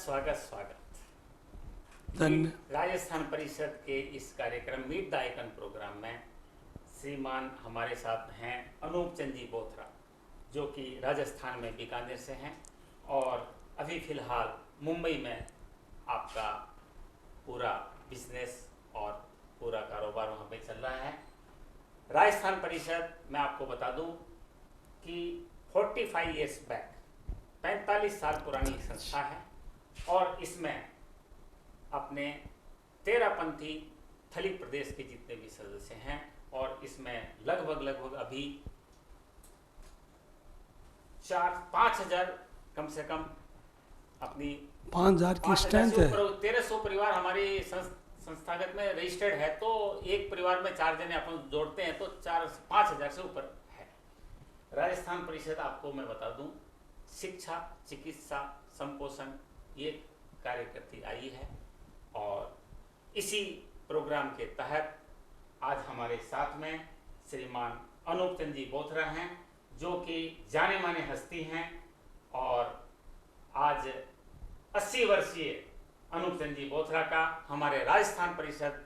स्वागत स्वागत। धन्य। राजस्थान परिषद के इस कार्यक्रम मीट द आइकन प्रोग्राम में श्रीमान हमारे साथ हैं अनूप चंद जी बोथरा, जो कि राजस्थान में बीकानेर से हैं और अभी फ़िलहाल मुंबई में आपका पूरा बिजनेस और पूरा कारोबार वहाँ पे चल रहा है। राजस्थान परिषद मैं आपको बता दूं कि 45 ईयर्स बैक 45 साल पुरानी संस्था है और इसमें अपने 13 पंथी थलित प्रदेश के जितने भी सदस्य हैं और इसमें लगभग अभी 4-5,000 कम से कम अपनी 5,000 की स्ट्रेंथ है। 1300 परिवार हमारी संस्थागत में रजिस्टर्ड है, तो एक परिवार में 4 जने अपन जोड़ते हैं तो 4-5,000 से ऊपर है। राजस्थान परिषद आपको मैं बता दूं शिक्षा, चिकित्सा, संपोषण ये कार्य करती आई है और इसी प्रोग्राम के तहत आज हमारे साथ में श्रीमान अनूप चंद जी बोथरा हैं, जो कि जाने माने हस्ती हैं और आज 80 वर्षीय अनूप चंद जी बोथरा का हमारे राजस्थान परिषद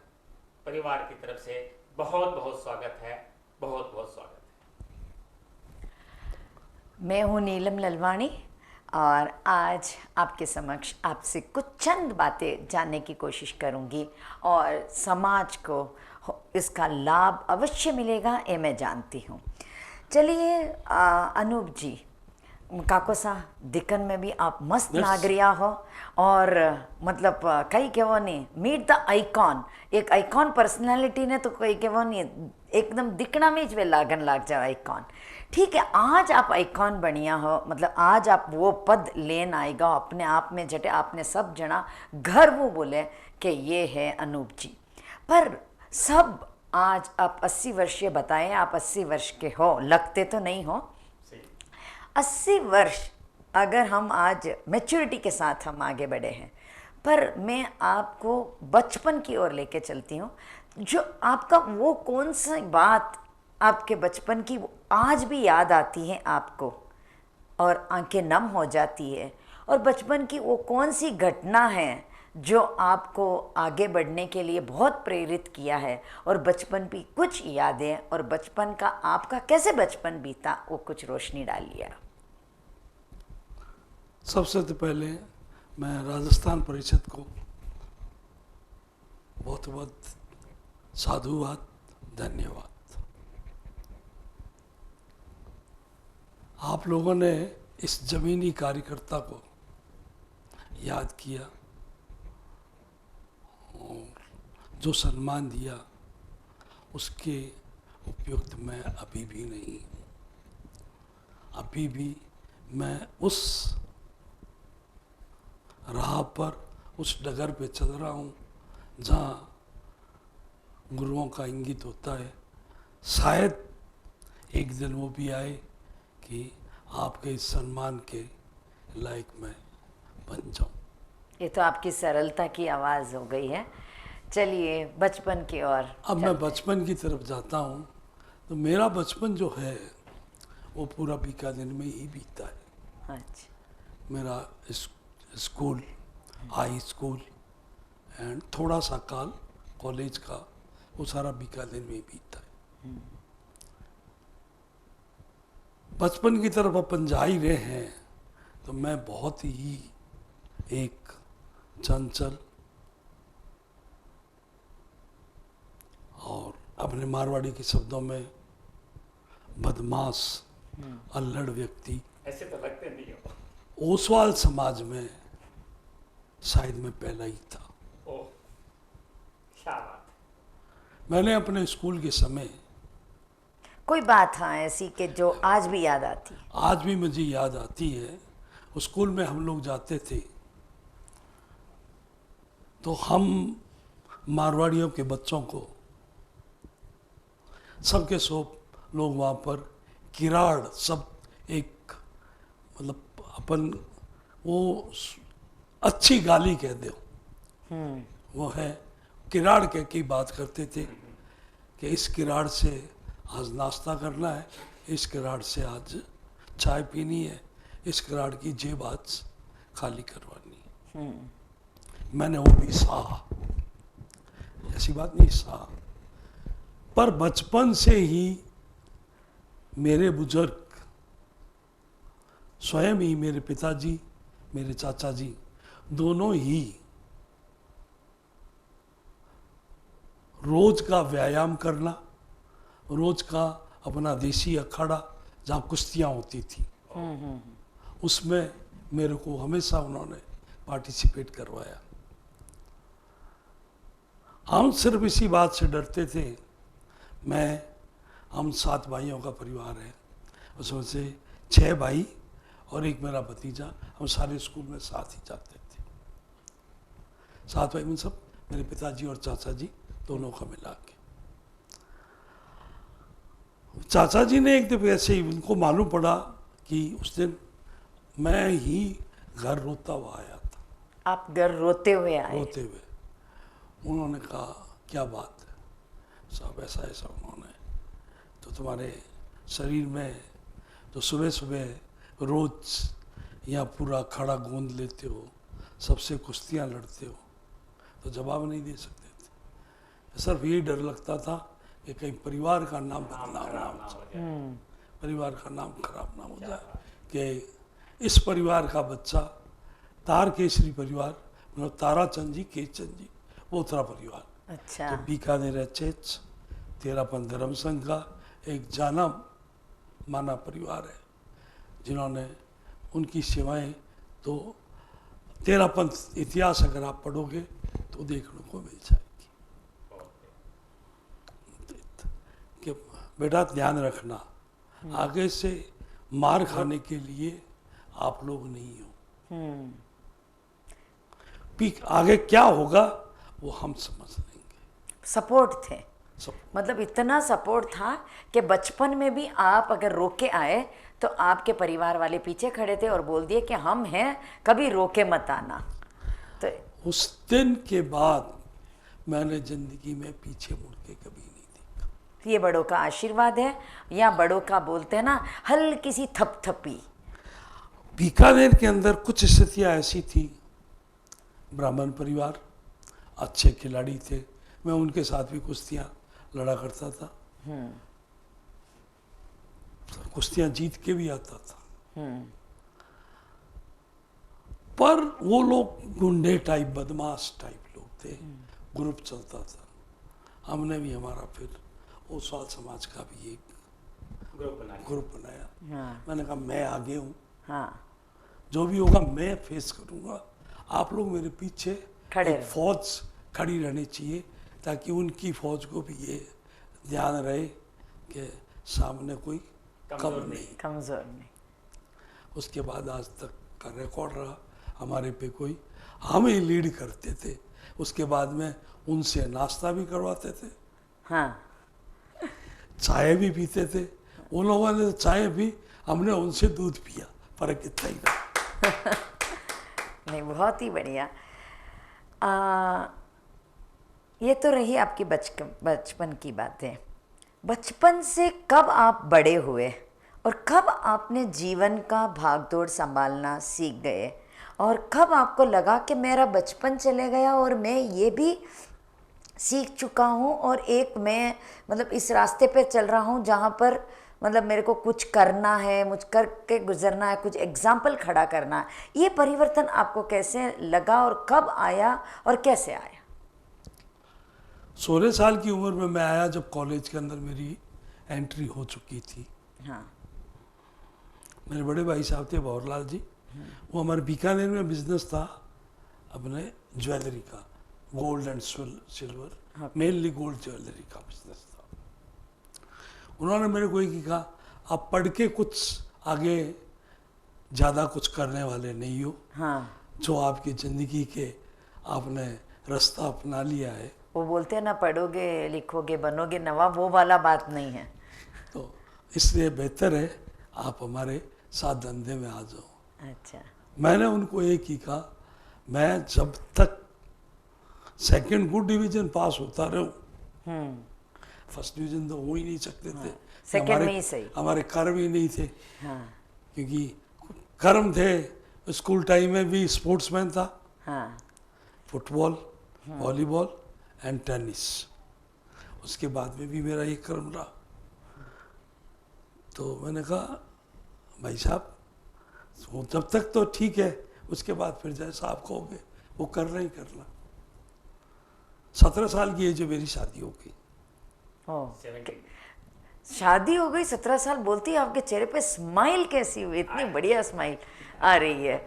परिवार की तरफ से बहुत बहुत स्वागत है, बहुत बहुत स्वागत है। मैं हूँ नीलम ललवाणी और आज आपके समक्ष आपसे कुछ चंद बातें जानने की कोशिश करूँगी और समाज को इसका लाभ अवश्य मिलेगा, ये मैं जानती हूँ। चलिए अनूप जी, काको सा दिक्कन में भी आप मस्त नागरिया हो और मतलब कई के वो नहीं मीट द आइकॉन, एक आइकॉन पर्सनालिटी ने तो कोई के वो नहीं एकदम दिखना में वे लागन लाग जाओ आइकॉन। ठीक है, आज आप आइकॉन बनिया हो, मतलब आज आप वो पद लेन आएगा अपने आप में जटे आपने सब जना घर वो बोले कि ये है अनूप जी। पर सब आज आप 80 वर्षीय बताएं, आप 80 वर्ष के हो, लगते तो नहीं हो। 80 वर्ष अगर हम आज मैच्योरिटी के साथ हम आगे बढ़े हैं, पर मैं आपको बचपन की ओर लेके चलती हूँ। जो आपका वो कौन सी बात आपके बचपन की वो आज भी याद आती है आपको और आंखें नम हो जाती है, और बचपन की वो कौन सी घटना है जो आपको आगे बढ़ने के लिए बहुत प्रेरित किया है, और बचपन की कुछ यादें और बचपन का आपका कैसे बचपन बीता वो कुछ रोशनी डालिए। सबसे तो पहले मैं राजस्थान परिषद को बहुत बहुत साधुवाद, धन्यवाद। आप लोगों ने इस जमीनी कार्यकर्ता को याद किया और जो सम्मान दिया उसके उपयुक्त मैं अभी भी नहीं हूँ। अभी भी मैं उस राह पर, उस डगर पे चल रहा हूँ जहाँ गुरुओं का इंगित होता है। शायद एक दिन वो भी आए कि आपके इस सम्मान के लायक मैं बन जाऊँ। ये तो आपकी सरलता की आवाज़ हो गई है। चलिए बचपन की ओर अब मैं बचपन की तरफ जाता हूँ तो मेरा बचपन जो है वो पूरा बीकानेर में ही बीता है। अच्छा। मेरा स्कूल, हाई स्कूल एंड थोड़ा सा काल कॉलेज का वो सारा बीकानेर में ही बीता है। बचपन की तरफ अपन जा ही रहे हैं तो मैं बहुत ही एक चंचल और अपने मारवाड़ी के शब्दों में बदमाश, अल्लड़ व्यक्ति, ऐसे तो लगते नहीं हो। ओसवाल समाज में शायद मैं पहला ही था। ओह, क्या बात है। मैंने अपने स्कूल के समय कोई बात हाँ ऐसी कि जो आज भी याद आती है? आज भी मुझे याद आती है। उस स्कूल में हम लोग जाते थे तो हम मारवाड़ियों के बच्चों को सबके सब लोग वहाँ पर किराड़, सब एक मतलब अपन वो अच्छी गाली कह दो वो है किराड़ कह के बात करते थे कि इस किराड़ से आज नाश्ता करना है, इस किराड़ से आज चाय पीनी है, इस किराड़ की जेब आज खाली करवानी है। मैंने वो भी सहा, ऐसी बात नहीं, सहा। पर बचपन से ही मेरे बुजुर्ग, स्वयं ही मेरे पिताजी, मेरे चाचा जी, दोनों ही रोज का व्यायाम करना, रोज का अपना देसी अखाड़ा जहाँ कुश्तियाँ होती थी, उसमें मेरे को हमेशा उन्होंने पार्टिसिपेट करवाया। हम सिर्फ इसी बात से डरते थे, हम 7 भाइयों का परिवार है, उसमें से 6 भाई और एक मेरा भतीजा, हम सारे स्कूल में साथ ही जाते थे। 7 भाई में सब मेरे पिताजी और चाचा जी दोनों का मिला के। चाचा जी ने एक दिन ऐसे ही, उनको मालूम पड़ा कि उस दिन मैं ही घर रोता हुआ आया था। आप घर रोते हुए आए? रोते हुए। उन्होंने कहा क्या बात है साहब, ऐसा ऐसा। उन्होंने तो तुम्हारे शरीर में तो सुबह सुबह रोज यहाँ पूरा खड़ा गोंद लेते हो, सबसे कुश्तियाँ लड़ते हो, तो जवाब नहीं दे सकते थे। सिर्फ यही डर लगता था कि कहीं परिवार का नाम बदनाम ना हो जाए, परिवार का नाम खराब ना हो जाए, कि इस परिवार का बच्चा, तार केसरी परिवार, मतलब ताराचंद जी, केशचंद जी, वो था परिवार। अच्छा। तो बीकानेर एचएच तेरापन धर्म संघ का एक जाना माना परिवार है, जिन्होंने उनकी सेवाएं तो तेरापन इतिहास अगर आप पढ़ोगे तो देखने को मिल जाएगी। कि बेटा ध्यान रखना, आगे से मार खाने के लिए आप लोग नहीं हो, आगे क्या होगा वो हम समझ लेंगे। सपोर्ट थे, सब मतलब इतना सपोर्ट था कि बचपन में भी आप अगर रोके आए तो आपके परिवार वाले पीछे खड़े थे और बोल दिए कि हम हैं, कभी रोके मत आना। तो उस दिन के बाद मैंने जिंदगी में पीछे मुड़ के कभी नहीं देखा। ये बड़ों का आशीर्वाद है, या बड़ों का बोलते हैं ना हल्की सी थपथपी। बीकानेर के अंदर कुछ स्थितियां ऐसी थी, ब्राह्मण परिवार, अच्छे खिलाड़ी थे, मैं उनके साथ भी कुश्तियां लड़ा करता था, कुश्तियां जीत के भी आता था। पर वो लोग गुंडे टाइप, बदमाश टाइप लोग थे, ग्रुप चलता था। हमने भी हमारा फिर ओसवाल समाज का भी एक ग्रुप बनाया। हाँ। मैंने कहा मैं आगे हूँ, हाँ, जो भी होगा मैं फेस करूँगा, आप लोग मेरे पीछे खड़े एक रहो। फौज खड़ी रहनी चाहिए, ताकि उनकी फौज को भी ये ध्यान रहे कि सामने कोई कम नहीं। कमजोर नहीं। उसके बाद आज तक का रिकॉर्ड रहा हमारे पे, कोई हम ही लीड करते थे। उसके बाद में उनसे नाश्ता भी करवाते थे, हाँ, चाय भी पीते थे। उन लोगों ने चाय पी, हमने उनसे दूध पिया, फर्क इतना ही था। नहीं, बहुत ही बढ़िया। ये तो रही आपकी बचपन की बातें। बचपन से कब आप बड़े हुए और कब आपने जीवन का भागदौड़ संभालना सीख गए, और कब आपको लगा कि मेरा बचपन चले गया और मैं ये भी सीख चुका हूँ और एक मैं मतलब इस रास्ते पे चल रहा हूँ जहाँ पर मतलब मेरे को कुछ करना है, मुझ करके गुजरना है, कुछ एग्जाम्पल खड़ा करना है। ये परिवर्तन आपको कैसे लगा और कब आया और कैसे आया? 16 साल की उम्र में मैं आया, जब कॉलेज के अंदर मेरी एंट्री हो चुकी थी। हाँ, मेरे बड़े भाई साहब थे भंवरलाल जी, वो हमारे बीकानेर में बिजनेस था अपने ज्वेलरी का, gold and silver, mainly gold jewellery का बिजनेस था। उन्होंने मेरे को एक ही कहा, आप पढ़ के कुछ आगे ज़्यादा कुछ करने वाले नहीं हो, हाँ। जो आपकी ज़िंदगी के आपने रास्ता अपना लिया है, वो बोलते हैं ना, पढ़ोगे लिखोगे बनोगे नवाब, वो वाला बात नहीं है। तो इसलिए बेहतर है आप हमारे साथ धंधे में आ जाओ। अच्छा। मैंने उनको एक ही कहा, मैं जब तक सेकंड गुड डिवीजन पास होता रहूं, फर्स्ट डिवीजन तो हो ही नहीं सकते थे। सेकंड में ही सही। हमारे कर्म ही नहीं थे, हाँ, क्योंकि कर्म थे। स्कूल टाइम में भी स्पोर्ट्समैन था, हाँ फुटबॉल, वॉलीबॉल एंड टेनिस। उसके बाद में भी मेरा ये क्रम रहा। तो मैंने कहा भाई साहब वो जब तक तो ठीक है, उसके बाद फिर जैसा आप कहोगे वो करना ही करना। 17 साल की एज में मेरी शादी हो गई। ओ 17 शादी हो गई 17 साल, बोलती है आपके चेहरे पे स्माइल कैसी हुई, इतनी बढ़िया स्माइल आ रही है।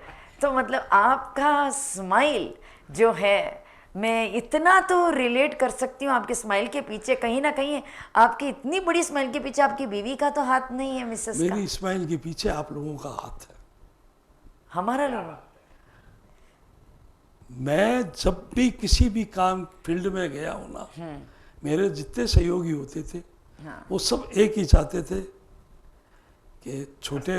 तो मतलब आपका स्माइल जो है, मैं इतना तो रिलेट कर सकती हूँ आपके स्माइल के पीछे, कहीं ना कहीं आपकी इतनी बड़ी स्माइल के पीछे आपकी बीवी का तो हाथ नहीं है, मिसेस का। मेरी स्माइल के पीछे आप लोगों का हाथ है। हमारा लोग मैं जब भी किसी भी काम फील्ड में गया हूँ ना, मेरे जितने सहयोगी होते थे हाँ वो सब एक ही चाहते थे कि छोटे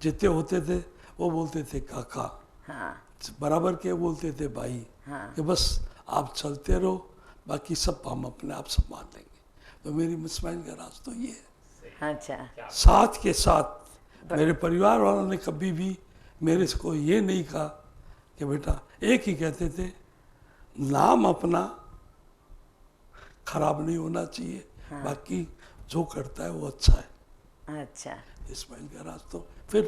जितने होते थे वो बोलते थे काका, हाँ बराबर के बोलते थे भाई, हाँ कि बस आप चलते रहो, बाकी सब हम अपने आप संभाल लेंगे। तो मेरी स्माइल का राज तो ये है। अच्छा साथ के साथ मेरे परिवार वालों ने कभी भी मेरे को ये नहीं कहा कि बेटा, एक ही कहते थे नाम अपना खराब नहीं होना चाहिए, बाकी जो करता है वो अच्छा है। अच्छा इस्माइल का राज तो फिर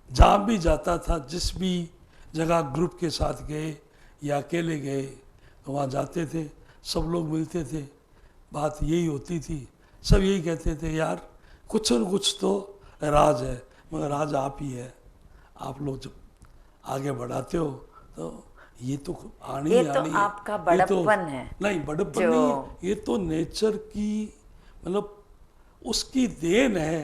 जहाँ भी जाता था, जिस भी जगह ग्रुप के साथ गए या अकेले गए, तो वहाँ जाते थे, सब लोग मिलते थे, बात यही होती थी, सब यही कहते थे यार कुछ न कुछ तो राज है, मगर राज आप ही है। आप लोग जब आगे बढ़ाते हो तो ये तो आनी ये ही तो आनी आपका ये तो बड़प्पन है। नहीं, बड़प्पन जो- नहीं है, ये तो नेचर की मतलब उसकी देन है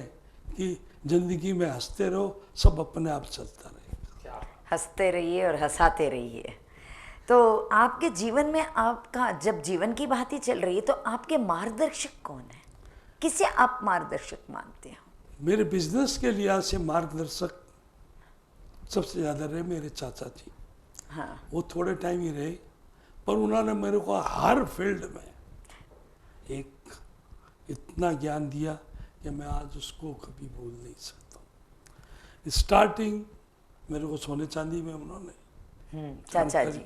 कि जिंदगी में हंसते रहो, सब अपने आप चलता रहे। हंसते रहिए और हंसाते रहिए। तो आपके जीवन में आपका जब जीवन की बात ही चल रही है, तो आपके मार्गदर्शक कौन है, किसे आप मार्गदर्शक मानते हो? मेरे बिजनेस के लिहाज से मार्गदर्शक सबसे ज़्यादा रहे मेरे चाचा जी। हाँ वो थोड़े टाइम ही रहे, पर उन्होंने मेरे को हर फील्ड में एक इतना ज्ञान दिया कि मैं आज उसको कभी भूल नहीं सकता। स्टार्टिंग मेरे को सोने चांदी में चाचा जी।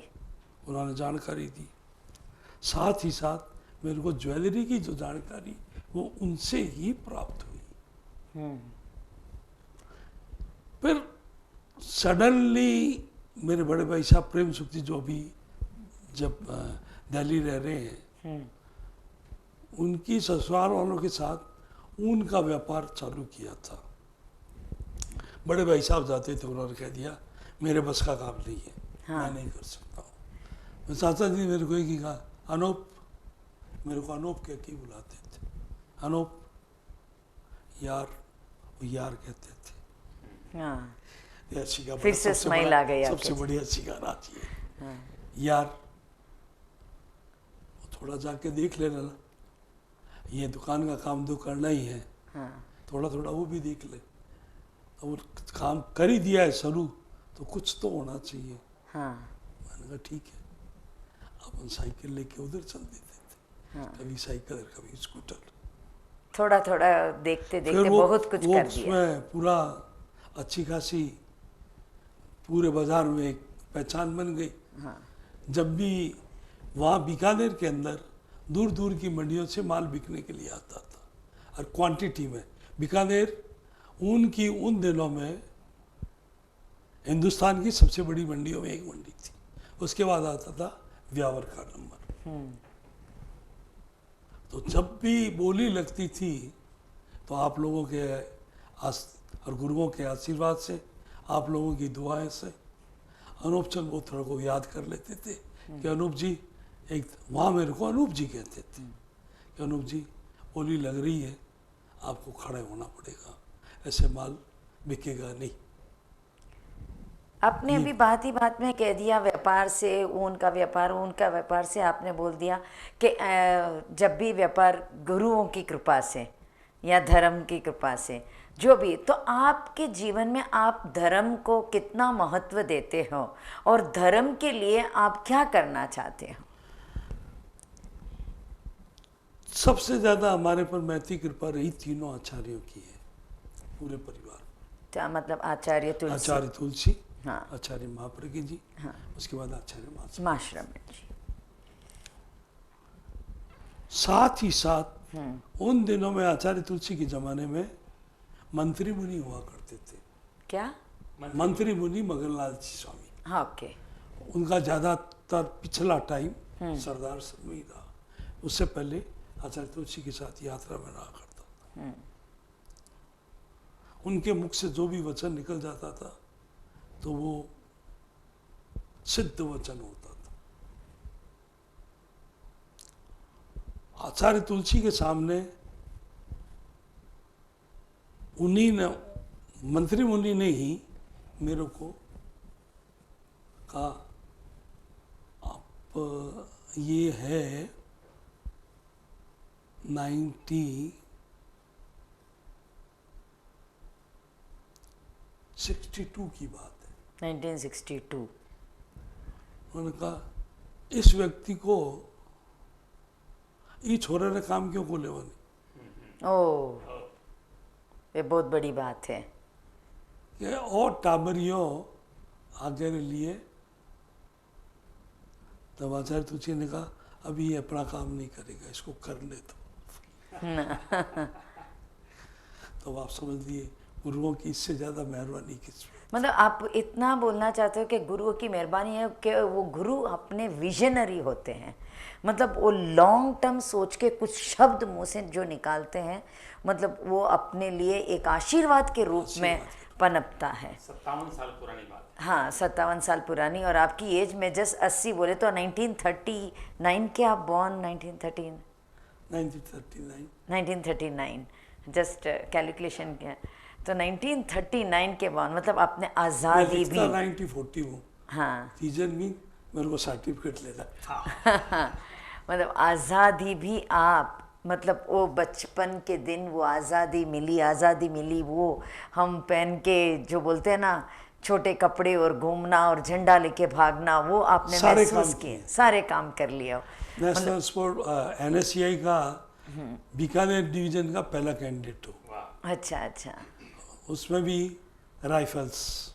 उन्होंने जानकारी दी, साथ ही साथ मेरे को ज्वेलरी की जो जानकारी वो उनसे ही प्राप्त हुई। फिर सडनली मेरे बड़े भाई साहब प्रेम सुक्ति जो भी जब दिल्ली रह रहे हैं, उनकी ससुराल वालों के साथ ऊन का व्यापार चालू किया था। बड़े भाई साहब जाते थे, उन्होंने कह दिया मेरे बस का काम नहीं है, मैं नहीं कर सकता हूँ। तो चाचा जी ने मेरे को एक ही कहा, अनूप, मेरे को अनूप कह के बुलाते थे, अनूप यार, वो यार कहते थे। हाँ ये अच्छी का फिर से स्माइल आ गई सबसे आपके। बड़ी अच्छी गाना चाहिए यार, थोड़ा जाके देख लेना ना, ये दुकान का काम तो करना ही है, हाँ थोड़ा थोड़ा वो भी देख ले। अब वो काम कर ही दिया है शुरू, तो कुछ तो होना चाहिए। हाँ मैंने कहा ठीक है। अपन साइकिल लेके उधर चल देते थे, कभी साइकिल कभी स्कूटर। थोड़ा थोड़ा देखते फिर देखते वो बहुत कुछ कर दिया। उसमें पूरा अच्छी खासी पूरे बाजार में एक पहचान बन गई। हाँ जब भी वहाँ बीकानेर के अंदर दूर दूर की मंडियों से माल बिकने के लिए आता था, और क्वांटिटी में। बीकानेर ऊन की उन दिनों में हिंदुस्तान की सबसे बड़ी मंडियों में एक मंडी थी, उसके बाद आता था व्यावर का नंबर। तो जब भी बोली लगती थी तो आप लोगों के और गुरुओं के आशीर्वाद से, आप लोगों की दुआएं से अनूप चंद बोथरा को याद कर लेते थे कि अनूप जी, एक वहाँ मेरे को अनूप जी कहते थे कि अनूप जी बोली लग रही है, आपको खड़े होना पड़ेगा, ऐसे माल बिकेगा नहीं। आपने अभी बात ही बात में कह दिया व्यापार से, ऊन का व्यापार से आपने बोल दिया कि जब भी व्यापार गुरुओं की कृपा से या धर्म की कृपा से जो भी, तो आपके जीवन में आप धर्म को कितना महत्व देते हो और धर्म के लिए आप क्या करना चाहते हो? सबसे ज़्यादा हमारे पर मैत्री कृपा रही तीनों आचार्यों की है, पूरे परिवार। क्या मतलब? आचार्य तुलसी। आचार्य तुलसी, हाँ। आचार्य महाप्रज्ञ जी, हाँ। उसके बाद आचार्य माश्रमण। माश्रमण जी। साथ ही साथ उन दिनों में आचार्य तुलसी के जमाने में मंत्री मुनि हुआ करते थे। क्या? मंत्री मुनि मगनलाल जी स्वामी, हाँ, ओके। उनका ज़्यादातर पिछला टाइम सरदार में था। उससे पहले आचार्य तुलसी के साथ यात्रा में रहा करता था। उनके मुख से जो भी वचन निकल जाता था तो वो सिद्ध वचन होता था। आचार्य तुलसी के सामने उन्हीं ने, मंत्री मुनि ने ही मेरे को कहा, आप ये है 1962 की बात है। 1962। उन्होंने कहा इस व्यक्ति को ये छोरे ने काम क्यों खोले बने। ओह, ये बहुत बड़ी बात है। कि और टाबरियो आगे लिए। तब आचार्य तुलसी ने कहा अभी ये अपना काम नहीं करेगा, इसको करने दो। तो आप समझ लिए गुरुओं की इससे ज्यादा मेहरबानी किस में। मतलब आप इतना बोलना चाहते हो कि गुरुओं की मेहरबानी है कि वो गुरु अपने विजनरी होते हैं। मतलब वो लॉन्ग टर्म सोच के कुछ शब्द मुंह से जो निकालते हैं, मतलब वो अपने लिए एक आशीर्वाद के रूप में पनपता है। 57 साल पुरानी बात है। हाँ, 57 साल पुरानी। और आपकी एज में जस्ट 80 बोले तो 1939 के आप बॉर्न 1939 जस्ट कैलकुलेशन किया तो 1939 के बाद मतलब आपने आज़ादी भी 1940 हूँ। हाँ रीजन भी मेरे को सर्टिफिकेट लेना था। मतलब आज़ादी भी आप, मतलब वो बचपन के दिन, वो आज़ादी मिली वो हम पहन के जो बोलते हैं ना छोटे कपड़े और घूमना और झंडा लेके भागना, वो आपने सारे महसूस काम किए, सारे काम कर लिया। नेशनल स्पोर्ट NSCI का बीकानेर डिवीजन का पहला कैंडिडेट हूँ। अच्छा अच्छा। उसमें भी राइफल्स।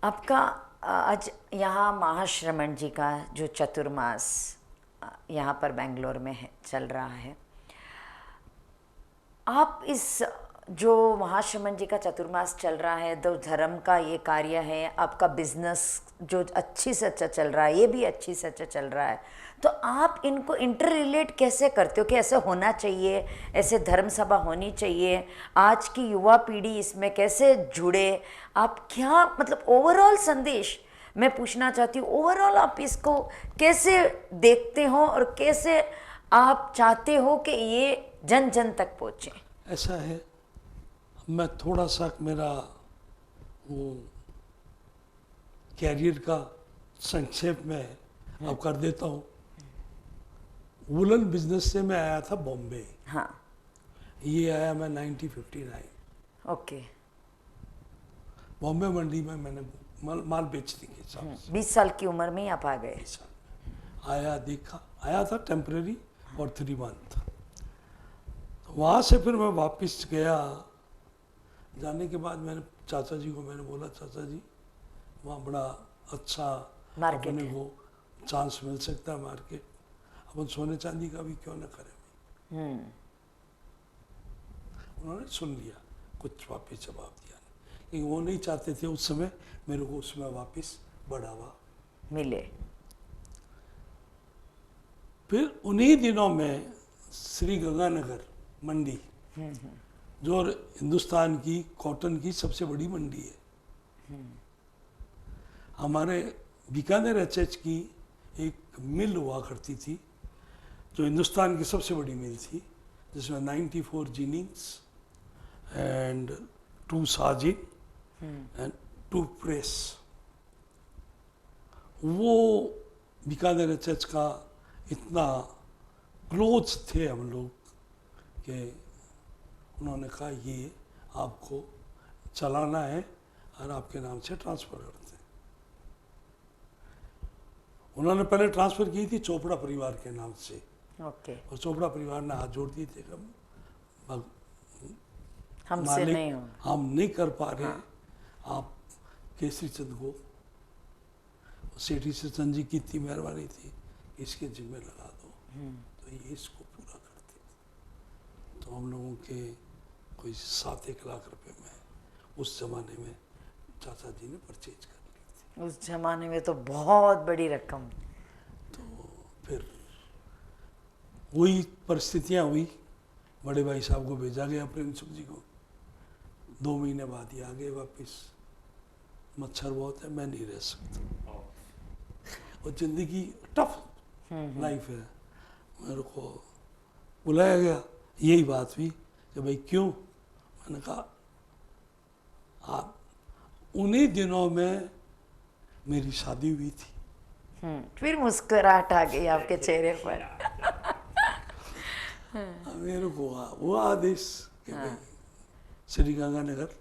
आपका आज यहाँ महाश्रमण जी का जो चतुर्मास यहाँ पर बेंगलोर में चल रहा है, आप इस जो महाश्रमण जी का चतुर्मास चल रहा है, तो धर्म का ये कार्य है, आपका बिजनेस जो अच्छी से अच्छा चल रहा है, ये भी अच्छी से अच्छा चल रहा है, तो आप इनको इंटर रिलेट कैसे करते हो कि ऐसे होना चाहिए, ऐसे धर्म सभा होनी चाहिए, आज की युवा पीढ़ी इसमें कैसे जुड़े, आप क्या मतलब ओवरऑल संदेश मैं पूछना चाहती हूँ, ओवरऑल आप इसको कैसे देखते हो और कैसे आप चाहते हो कि ये जन जन तक पहुँचे? ऐसा है, मैं थोड़ा सा मेरा वो कैरियर का संक्षेप में अब कर देता हूँ। वुलन बिजनेस से मैं आया था बॉम्बे। हाँ, ये आया मैं 1959। ओके। बॉम्बे मंडी में मैंने माल बेचने के हिसाब से 20 साल की उम्र में ही आप आ गए? 20 साल आया, देखा, आया था टेम्परेरी और 3 मंथ। वहाँ से फिर मैं वापस गया। जाने के बाद मैंने चाचा जी को मैंने बोला, चाचा जी वहाँ बड़ा अच्छा मार्केट अपने है। को चांस मिल सकता है मार्केट, अपन सोने चांदी का भी क्यों ना करें। उन्होंने सुन लिया, कुछ वापस जवाब दिया नहीं, क्योंकि वो नहीं चाहते थे उस समय मेरे को उसमें वापस बढ़ावा मिले। फिर उन्हीं दिनों में श्री गंगानगर मंडी, जो हिंदुस्तान की कॉटन की सबसे बड़ी मंडी है, हमारे बीकानेर HH की एक मिल हुआ करती थी जो हिंदुस्तान की सबसे बड़ी मिल थी, जिसमें 94 जीनिंग्स एंड 2 साजिन एंड 2 प्रेस। वो बीकानेर HH का इतना क्लोज थे हम लोग कि उन्होंने कहा ये आपको चलाना है और आपके नाम से ट्रांसफ़र करते हैं। उन्होंने पहले ट्रांसफ़र की थी चोपड़ा परिवार के नाम से, ओके। और चोपड़ा परिवार ने हाथ जोड़ दिए थे कि हमसे मालिक नहीं हो। हम नहीं कर पा रहे, आप केसरी चंद को, सेठी से चंद जी की इतनी मेहरबानी थी, इसके जिम्मे लगा दो, तो ये इसको पूरा करते थे। तो हम लोगों के कोई 7-1 लाख रुपए में उस जमाने में चाचा जी ने परचेज कर ली थी। उस जमाने में तो बहुत बड़ी रकम। तो फिर वही परिस्थितियाँ हुई, बड़े भाई साहब को भेजा गया प्रेम सुख जी को, 2 महीने बाद ही आ गए वापस, मच्छर बहुत है, मैं नहीं रह सकता, और जिंदगी टफ लाइफ है। मेरे को बुलाया गया, यही बात हुई कि भाई क्यों, मैंने कहा आप, उन्हीं दिनों में मेरी शादी हुई थी। फिर मुस्कुराहट आ गई आपके चेहरे पर। मेरे को वो आदेश कि भाई श्री गंगानगर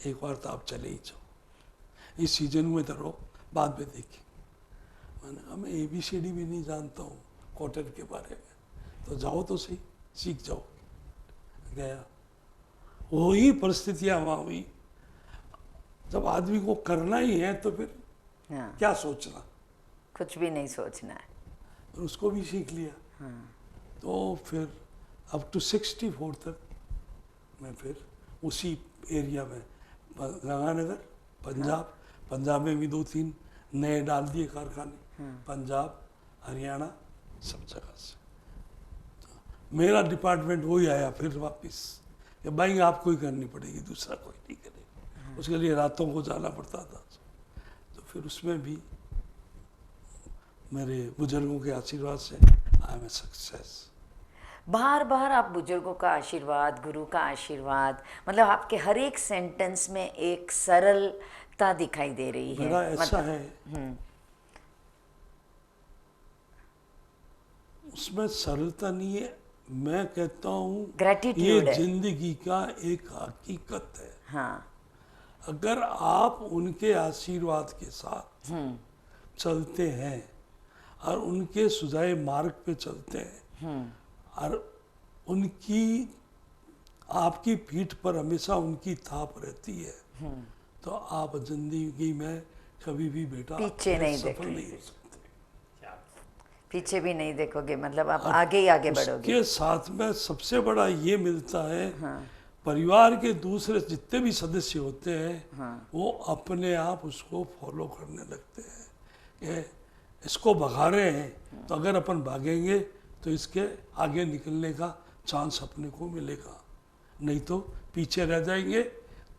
एक बार तो आप चले ही जाओ, इस सीजन में तो रहो, बाद में देखिए। मैंने कहा मैं ABCD भी नहीं जानता हूँ कॉटन के बारे में, तो जाओ तो सही, सीख जाओ। गया, वही परिस्थितियाँ वहाँ हुई। जब आदमी को करना ही है तो फिर हाँ, क्या सोचना, कुछ भी नहीं सोचना है। और उसको भी सीख लिया। तो फिर अप टू 64 तक मैं फिर उसी एरिया में, गंगानगर, पंजाब में भी 2-3 नए डाल दिए कारखाने, पंजाब, हरियाणा, सब जगह से। तो मेरा डिपार्टमेंट वही आया फिर वापस कि भाई आपको ही करनी पड़ेगी, दूसरा कोई नहीं करेगा। उसके लिए रातों को जाना पड़ता था। तो फिर उसमें भी मेरे बुजुर्गों के आशीर्वाद से आई एम ए सक्सेस। बार बार आप बुजुर्गों का आशीर्वाद, गुरु का आशीर्वाद, मतलब आपके हर एक सेंटेंस में एक सरलता दिखाई दे रही है। मेरा ऐसा है, उसमें सरलता नहीं है, मैं कहता हूँ Gratitude ये है। जिंदगी का एक हकीकत है। हाँ, अगर आप उनके आशीर्वाद के साथ चलते हैं और उनके सुझाए मार्ग पे चलते हैं और उनकी, आपकी पीठ पर हमेशा उनकी थाप रहती है, तो आप जिंदगी में कभी भी बेटा पीछे नहीं सफल देखोगे। नहीं हो सकते। पीछे भी नहीं देखोगे, मतलब आप आगे ही आगे बढ़ोगे। उसके साथ में सबसे बड़ा ये मिलता है, परिवार के दूसरे जितने भी सदस्य होते हैं वो अपने आप उसको फॉलो करने लगते हैं कि इसको भगा रहे हैं, तो अगर अपन भागेंगे तो इसके आगे निकलने का चांस अपने को मिलेगा, नहीं तो पीछे रह जाएंगे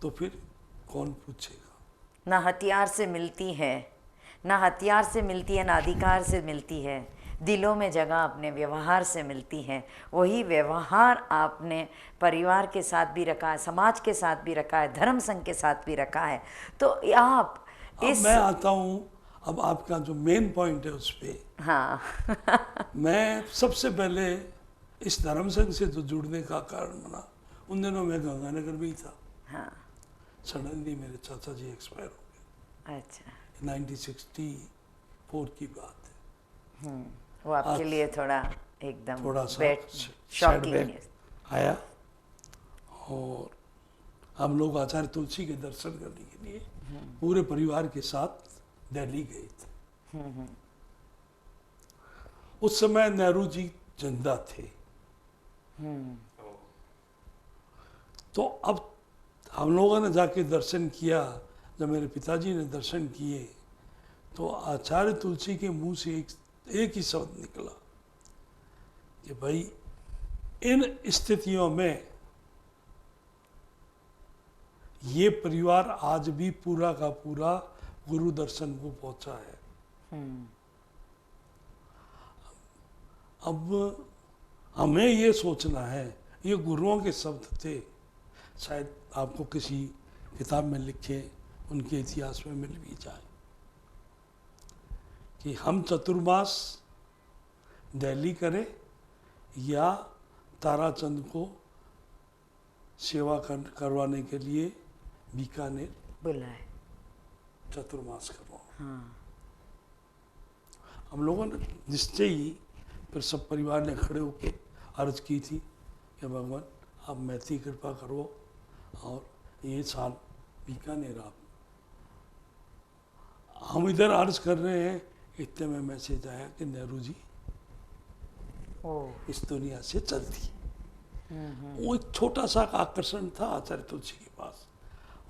तो फिर कौन पूछेगा। ना हथियार से मिलती है, ना हथियार से मिलती है, ना अधिकार से मिलती है, दिलों में जगह अपने व्यवहार से मिलती है। वही व्यवहार आपने परिवार के साथ भी रखा है, समाज के साथ भी रखा है, धर्म संघ के साथ भी रखा है। तो आप अब मैं आता हूँ, अब आपका जो मेन पॉइंट है उस पर। हाँ मैं सबसे पहले इस धर्म संघ से जो जुड़ने का कारण बना, उन दिनों मैं गंगानगर में ही था। हाँ, सडनली मेरे चाचा जी एक्सपायर हो गए। अच्छा, 1964 की बात है। वो आपके लिए थोड़ा एकदम थोड़ा सा शॉकिंग है। सेटबैक आया, और हम लोग आचार्य तुलसी के दर्शन करने के लिए पूरे परिवार के साथ दिल्ली गए थे। उस समय नेहरू जी जिंदा थे। तो अब हम लोगों ने जाके दर्शन किया, जब मेरे पिताजी ने दर्शन किए तो आचार्य तुलसी के मुंह से एक ही शब्द निकला कि भाई इन स्थितियों में ये परिवार आज भी पूरा का पूरा गुरु दर्शन को पहुंचा है। अब हमें ये सोचना है, ये गुरुओं के शब्द थे, शायद आपको किसी किताब में लिखे, उनके इतिहास में मिल भी जाए, कि हम चतुर्मास दिल्ली करें या ताराचंद को सेवा करवाने के लिए बीकानेर बुलाए। चतुर्मास करवाओ। हम लोगों ने निश्चय ही फिर सब परिवार ने खड़े होकर अर्ज की थी कि भगवान आप मैत्री कृपा करो, और ये साल बीकानेर आप हम इधर अर्ज कर रहे हैं, इतने में मैसेज आया कि नेहरू जी इस दुनिया से चल दी। वो एक छोटा सा आकर्षण था आचार्य तुलसी के पास।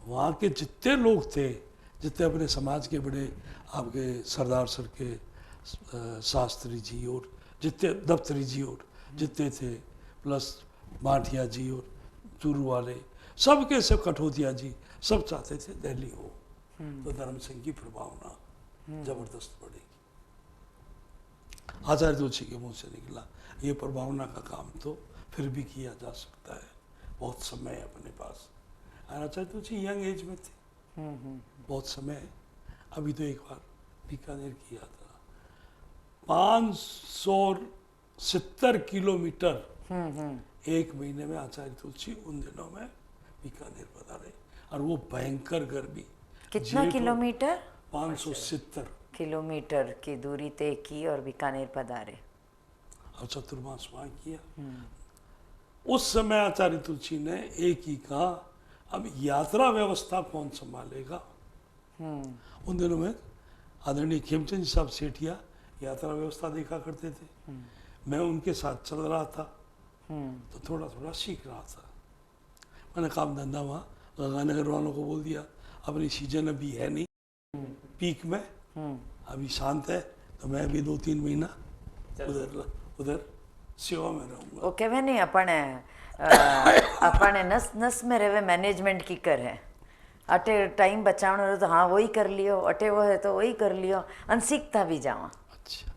वहाँ के जितने लोग थे, जितने अपने समाज के बड़े आपके सरदार सर के शास्त्री जी और जितने दफ्तरी जी और जितने थे, प्लस माठिया जी और चूरू वाले, सब के सब कठोतिया जी, सब चाहते थे दिल्ली हो तो धर्म सिंह की प्रभावना जबरदस्त बढ़ेगी। आचार्य तुलसी के मुंह से निकला ये प्रभावना का काम तो फिर भी किया जा सकता है, बहुत समय है अपने पास। और आचार्य तुलसी यंग एज में थे, बहुत समय है। अभी तो एक बार बीकानेर किया था, 570 किलोमीटर एक महीने में आचार्य तुलसी उन दिनों में बीकानेर पधारे, और वो भयंकर गर्मी। कितना किलोमीटर? 570 किलोमीटर की दूरी तय की और बीकानेर पधारे और चतुर्मास वहाँ किया। उस समय आचार्य तुलसी ने एक ही कहा, अब यात्रा व्यवस्था कौन संभालेगा। उन दिनों में आदरणीय खेमचंद साहब सेठिया यात्रा व्यवस्था देखा करते थे, मैं उनके साथ चल रहा था, तो थोड़ा थोड़ा सीख रहा था। मैंने काम धंधा वहाँ गंगानगर वालों को बोल दिया, अपनी सीजन अभी है नहीं पीक में, अभी शांत है, तो मैं अभी 2-3 महीना उधर सेवा में रहूँगा। वो कहे नहीं अपने नस नस में रहे मैनेजमेंट की कर है, अटे टाइम बचाने रहे तो हाँ वही कर लियो, अटे वो है तो वही कर लियो, अनसीखता भी जावा। अच्छा,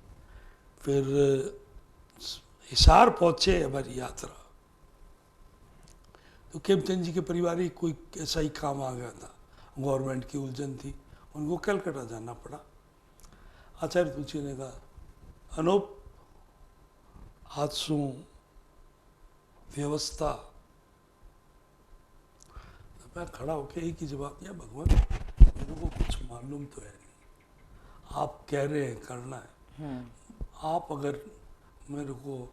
फिर हिसार पहुँचे हमारी यात्रा, तो खेमचंद जी के परिवार ही कोई ऐसा ही काम आ गया था, गवर्नमेंट की उलझन थी, उनको कलकत्ता जाना पड़ा। आचार्य तुलसी ने कहा, अनूप हादसों व्यवस्था, तो मैं खड़ा होकर एक ही जवाब दिया, भगवान मेरे को कुछ मालूम तो है नहीं, आप कह रहे हैं करना है, आप अगर मेरे को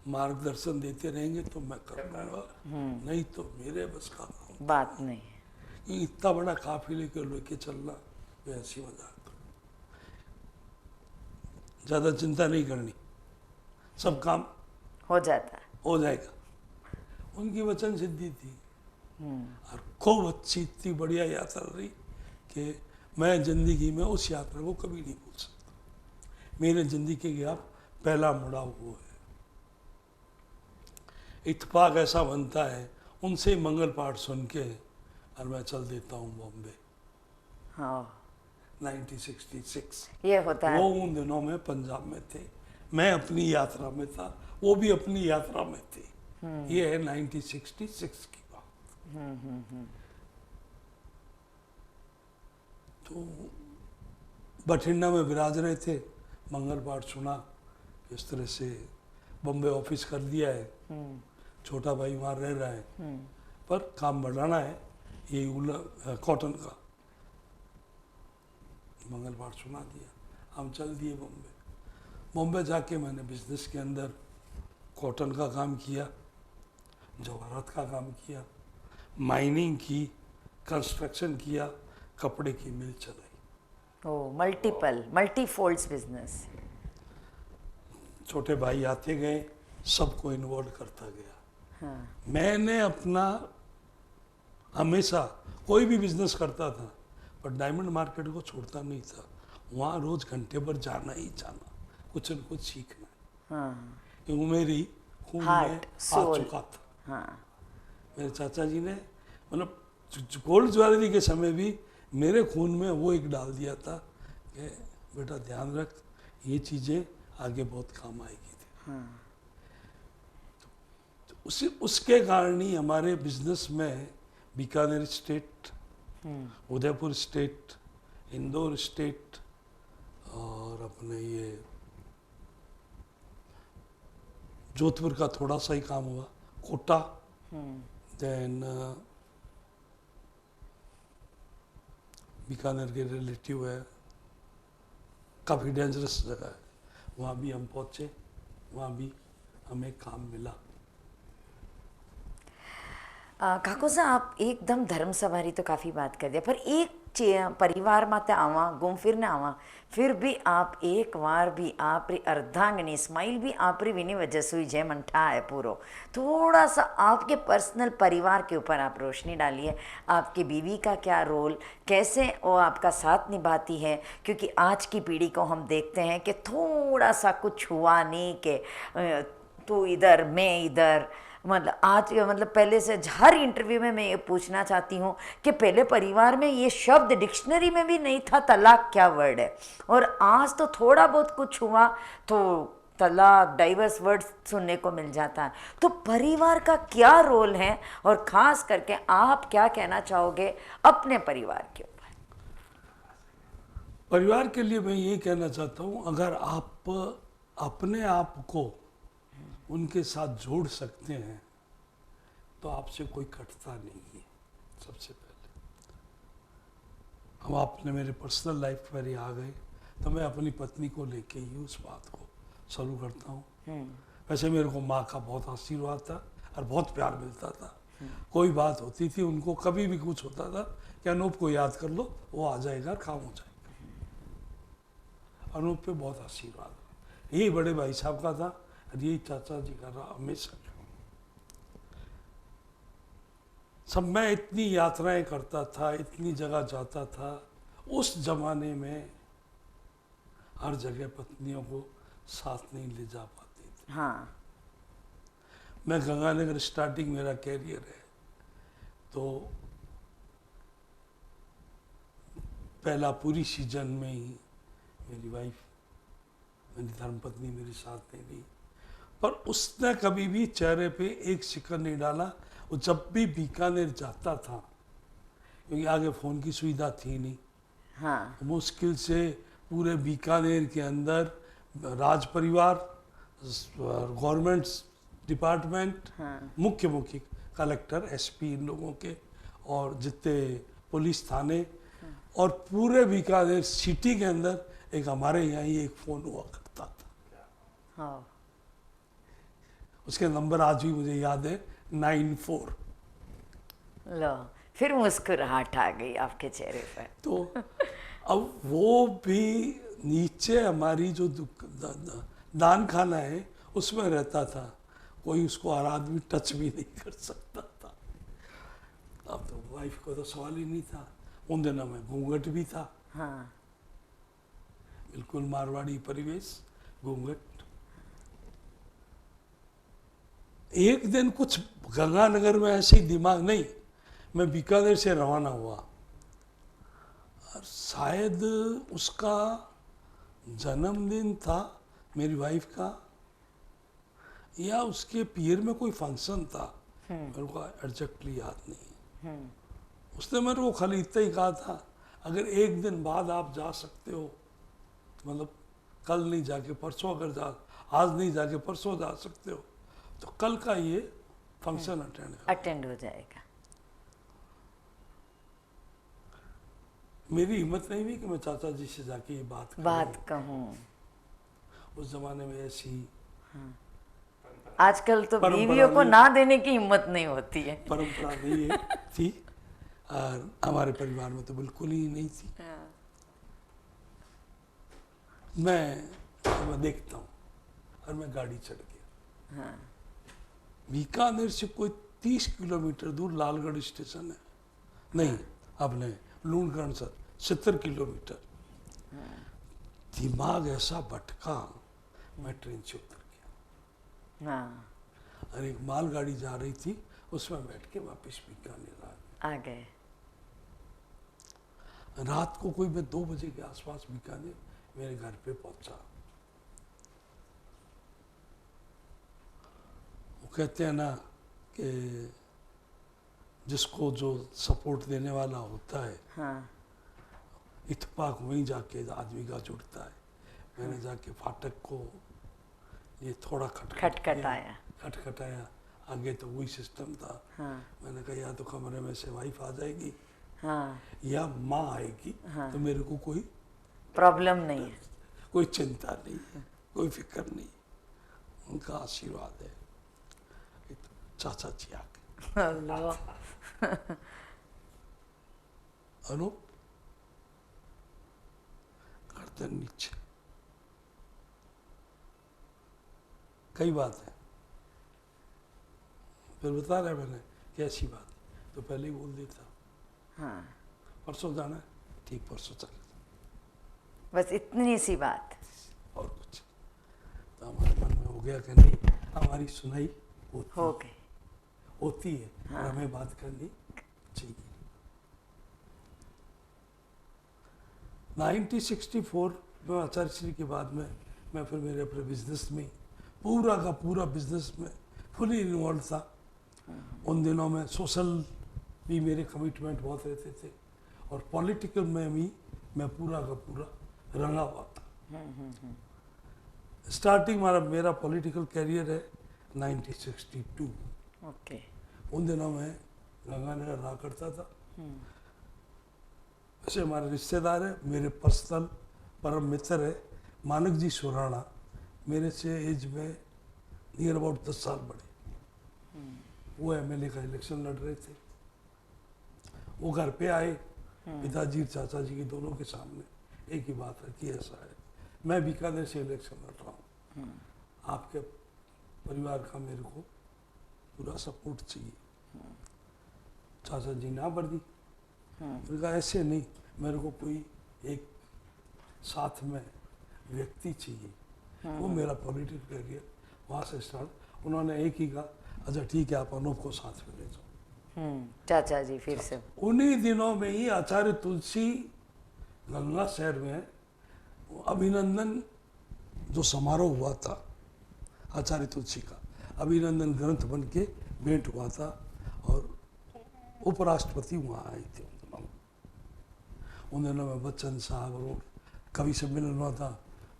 मार्गदर्शन देते रहेंगे तो मैं करूँगा, नहीं तो मेरे बस का काम बात नहीं है। इतना बड़ा काफिले के लेके चलना वैसी मजाक, ज़्यादा चिंता नहीं करनी, सब काम हो जाता है, हो जाएगा। उनकी वचन सिद्धि थी, और खूब अच्छी इतनी बढ़िया यात्रा रही कि मैं जिंदगी में उस यात्रा को कभी नहीं भूल सकता। मेरे जिंदगी का पहला मुड़ाव वो है। इत्तेफाक ऐसा बनता है, उनसे मंगल पाठ सुन के और मैं चल देता हूँ बॉम्बे। हाँ 1966 ये होता है। वो उन दिनों में पंजाब में थे, मैं अपनी यात्रा में था, वो भी अपनी यात्रा में थे। ये है 1966 की बात। तो बठिंडा में विराज रहे थे, मंगल पाठ सुना, इस तरह से बॉम्बे ऑफिस कर दिया है, छोटा भाई वहाँ रह रहा है, पर काम बढ़ाना है, ये कॉटन का मंगल पाठ सुना दिया, हम चल दिए बॉम्बे। बॉम्बे जाके मैंने बिजनेस के अंदर कॉटन का काम किया, जवाहरात का काम किया, माइनिंग की, कंस्ट्रक्शन किया, कपड़े की मिल चलाई। ओ मल्टीफोल्ड्स बिजनेस। छोटे भाई आते गए, सबको इन्वॉल्व करता गया। हाँ। मैंने अपना हमेशा कोई भी बिजनेस करता था, पर डायमंड मार्केट को छोड़ता नहीं था, वहाँ रोज घंटे भर जाना ही जाना, कुछ न कुछ सीखना, हाँ। क्योंकि मेरी खून में आ चुका था। हाँ। मेरे चाचा जी ने मतलब गोल्ड ज्वेलरी के समय भी मेरे खून में वो एक डाल दिया था कि बेटा ध्यान रख, ये चीज़ें आगे बहुत काम आएगी थी। हाँ। तो उसके कारण ही हमारे बिजनेस में Bikaner state, Udaipur state, Indore state, और अपने ये जोधपुर का थोड़ा सा ही काम हुआ, कोटा, देन बीकानेर के रिलेटिव है, काफ़ी डेंजरस जगह है, वहाँ भी हम पहुँचे, वहाँ भी हमें काम मिला। काकोसा आप एकदम धर्म सवारी तो काफ़ी बात कर दिया, पर एक परिवार में आवा घूम फिर ने आवा, फिर भी आप एक बार भी आप री अर्धांगनी स्माइल भी आप री विनी वजह से हुई जय मंठा है पूरो। थोड़ा सा आपके पर्सनल परिवार के ऊपर आप रोशनी डालिए, आपकी बीवी का क्या रोल, कैसे वो आपका साथ निभाती है, क्योंकि आज की पीढ़ी को हम देखते हैं कि थोड़ा सा कुछ हुआ नहीं कि तू इधर मैं इधर, मतलब आज मतलब पहले से हर इंटरव्यू में मैं ये पूछना चाहती हूँ कि पहले परिवार में ये शब्द डिक्शनरी में भी नहीं था, तलाक क्या वर्ड है, और आज तो थोड़ा बहुत कुछ हुआ तो तलाक डाइवर्स वर्ड सुनने को मिल जाता है। तो परिवार का क्या रोल है और ख़ास करके आप क्या कहना चाहोगे अपने परिवार के ऊपर? परिवार के लिए मैं ये कहना चाहता हूँ, अगर आप अपने आप को उनके साथ जोड़ सकते हैं तो आपसे कोई कटता नहीं है। सबसे पहले हम आपने मेरे पर्सनल लाइफ पर ही आ गए तो मैं अपनी पत्नी को लेके ही उस बात को शुरू करता हूँ। वैसे मेरे को माँ का बहुत आशीर्वाद था और बहुत प्यार मिलता था। कोई बात होती थी उनको कभी भी कुछ होता था कि अनूप को याद कर लो, वो आ जाएगा, काम हो जाएगा। अनूप पे बहुत आशीर्वाद, यही बड़े भाई साहब का था और यही चाचा जी का रहा हमेशा। सब मैं इतनी यात्राएं करता था, इतनी जगह जाता था, उस जमाने में हर जगह पत्नियों को साथ नहीं ले जा पाती थी। हाँ, मैं गंगानगर स्टार्टिंग मेरा कैरियर है, तो पहला पूरी सीजन में ही मेरी वाइफ, मेरी धर्मपत्नी मेरे साथ नहीं रही, पर उसने कभी भी चेहरे पे एक शिकन नहीं डाला। वो जब भी बीकानेर जाता था, क्योंकि आगे फ़ोन की सुविधा थी नहीं, हाँ, मुश्किल से पूरे बीकानेर के अंदर राज परिवार, गवर्नमेंट डिपार्टमेंट, मुख्य कलेक्टर, एसपी, इन लोगों के और जितने पुलिस थाने और पूरे बीकानेर सिटी के अंदर एक हमारे यहाँ ही एक फ़ोन हुआ करता था। हाँ, उसके नंबर आज भी मुझे याद है, 94। लो फिर मुस्कुराहट आ गई आपके चेहरे पर। तो अब वो भी नीचे हमारी जो दान खाना है उसमें रहता था, कोई उसको हर आदमी टच भी नहीं कर सकता था। अब तो वाइफ को तो सवाल ही नहीं था, उन दिनों में घूंघट भी था। हाँ, बिल्कुल मारवाड़ी परिवेश, घूंघट। एक दिन कुछ गंगानगर में ऐसे ही दिमाग नहीं, मैं बीकानेर से रवाना हुआ और शायद उसका जन्मदिन था मेरी वाइफ का, या उसके पियर में कोई फंक्शन था, मेरे को एग्जैक्टली याद नहीं। उसने मेरे को खाली इतना ही कहा था, अगर एक दिन बाद आप जा सकते हो, मतलब कल नहीं जाके परसों, अगर जा आज नहीं जाके परसों जा सकते हो तो कल का ये फंक्शन अटेंड हो जाएगा। मेरी हिम्मत नहीं हुई कि मैं चाचा जी से जाके ये बात कहूँ। उस जमाने में ऐसी आजकल तो परंपरा बीवियों को नहीं- ना देने की हिम्मत नहीं होती है। परंपरा नहीं है थी, और हमारे परिवार में तो बिल्कुल ही नहीं थी। मैं देखता हूँ और मैं गाड़ी चढ़ गया। बीकानेर से कोई 30 किलोमीटर दूर लालगढ़ स्टेशन है, नहीं अपने लूणगढ़ से 70 किलोमीटर। दिमाग ऐसा भटका, मैं ट्रेन से उतर गया। हाँ, और एक मालगाड़ी जा रही थी, उसमें बैठ के वापस बीकानेर आ गए। रात को कोई मैं 2 बजे के आसपास बीकानेर मेरे घर पे पहुंचा। वो कहते हैं ना कि जिसको जो सपोर्ट देने वाला होता है, हाँ, इत्तेफाक वहीं जाके आदमी का जुड़ता है। मैंने जाके फाटक को ये थोड़ा खटखटाया। खटखटाया, आगे तो वही सिस्टम था। हाँ, मैंने कहा या तो कमरे में से वाइफ आ जाएगी, हाँ, या माँ आएगी, तो मेरे को कोई प्रॉब्लम नहीं है। कोई चिंता नहीं है, कोई फिक्र नहीं। उनका आशीर्वाद है। चाचा जी आ गए। अल्लाह। अनूप गर्दन नीचे, कई बात है। फिर बता रहा मैंने कैसी बात, तो पहले ही बोल देता। हाँ, परसों जाना है, ठीक परसों चले, बस इतनी सी बात। और कुछ। तो हमारे मन में हो गया कि नहीं, हमारी सुनाई हो गई। होती है और हमें बात करनी चाहिए। 1964 में आचार्य श्री के बाद में मैं फिर मेरे अपने बिजनेस में पूरा का पूरा बिजनेस में फुली इन्वॉल्व था। उन दिनों में सोशल भी मेरे कमिटमेंट बहुत रहते थे और पॉलिटिकल में भी मैं पूरा का पूरा रंगा हुआ था। स्टार्टिंग मेरा पॉलिटिकल कैरियर है 1962। ओके। उन दिनों में गंगानगर रहा करता था। वैसे हमारे रिश्तेदार है, मेरे पर्सनल परम मित्र है मानक जी सुराणा, मेरे से एज में नियर अबाउट 10 साल बड़े। वो एमएलए का इलेक्शन लड़ रहे थे। वो घर पे आए, पिताजी और चाचा जी के दोनों के सामने एक ही बात रखी, ऐसा है मैं बीकानेर से इलेक्शन लड़ रहा हूँ, आपके परिवार का मेरे को पूरा सपोर्ट चाहिए। चाचा जी ना भर दी। मैंने कहा ऐसे नहीं, मेरे को कोई एक साथ में व्यक्ति चाहिए। वो मेरा पॉलिटिकल कैरियर वहाँ से स्टार्ट। उन्होंने एक ही कहा, अच्छा ठीक है आप अनूप को साथ में ले जाओ। चाचा जी फिर से। उन्हीं दिनों में ही आचार्य तुलसी गंगा शहर में अभिनंदन जो समारोह हुआ था आचार्य तुलसी का, अभिनंदन ग्रंथ बन के भेंट हुआ था और उपराष्ट्रपति वहाँ आए थे। उन दिनों में बच्चन साहब और कवि सम्मेलन हुआ था,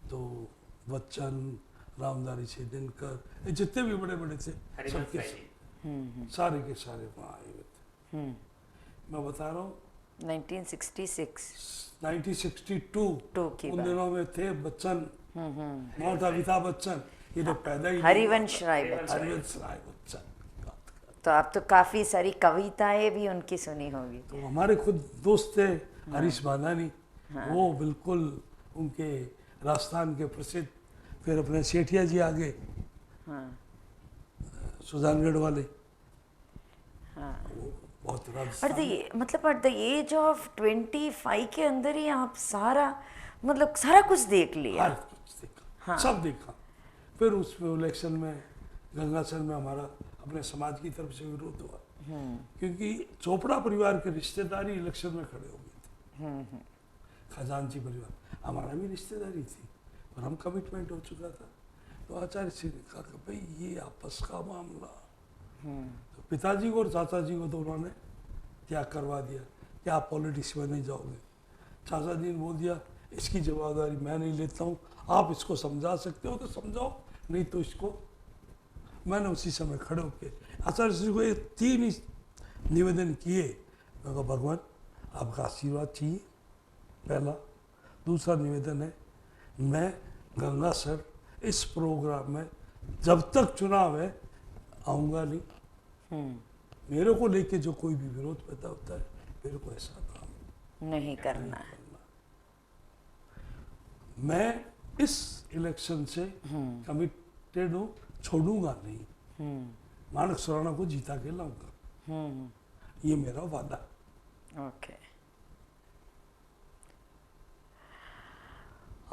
तो बच्चन, रामधारी से दिनकर, ये जितने भी बड़े बड़े थे सबके सारे के सारे वहाँ आए हुए थे। मैं बता रहा हूँ 1966 1962 की उन बात। दिनों में थे बच्चन, नॉट अमिताभ बच्चन, ये तो पैदा ही नहीं हरिवंश हुआ था। राय बच्चन। हरिवंश राय बच्चन। तो आप तो काफी सारी कविताएं भी उनकी सुनी होगी। तो हमारे खुद दोस्त थे हरीश बादानी, वो बिल्कुल उनके राजस्थान के प्रसिद्ध, फिर अपने सेठिया जी आगे सुजानगढ़ वाले, वो बहुत राजस्थान मतलब एट द एज ऑफ 25 के अंदर ही आप सारा मतलब सारा कुछ देख लिया। हर कुछ देखा, सब देखा। फिर उस इलेक्शन में गंगासर में हमारा अपने समाज की तरफ से विरोध हुआ, क्योंकि चोपड़ा परिवार के रिश्तेदारी इलेक्शन में खड़े हो गए थे। खजांची परिवार हमारा भी रिश्तेदारी थी और हम कमिटमेंट हो चुका था। तो आचार्य श्री ने कहा कि भाई ये आपस का मामला, तो पिताजी को और चाचा जी को तो उन्होंने त्याग करवा दिया कि आप पॉलिटिक्स में नहीं जाओगे। चाचा जी ने बोल दिया इसकी जवाबदारी मैं नहीं लेता हूँ, आप इसको समझा सकते हो तो समझाओ, नहीं तो इसको। मैंने उसी समय खड़े होकर आचार्य श्री को ये 3 ही निवेदन किए। मैं कहा भगवान आपका आशीर्वाद चाहिए पहला, दूसरा निवेदन है मैं गंगा सर इस प्रोग्राम में जब तक चुनाव है आऊँगा नहीं। मेरे को लेके जो कोई भी विरोध पैदा होता है मेरे को ऐसा काम नहीं करना है। मैं इस इलेक्शन से कमिटेड हूँ, छोड़ूंगा नहीं। मानक सुराणा को जीता के लाऊंगा, ये मेरा वादा। ओके।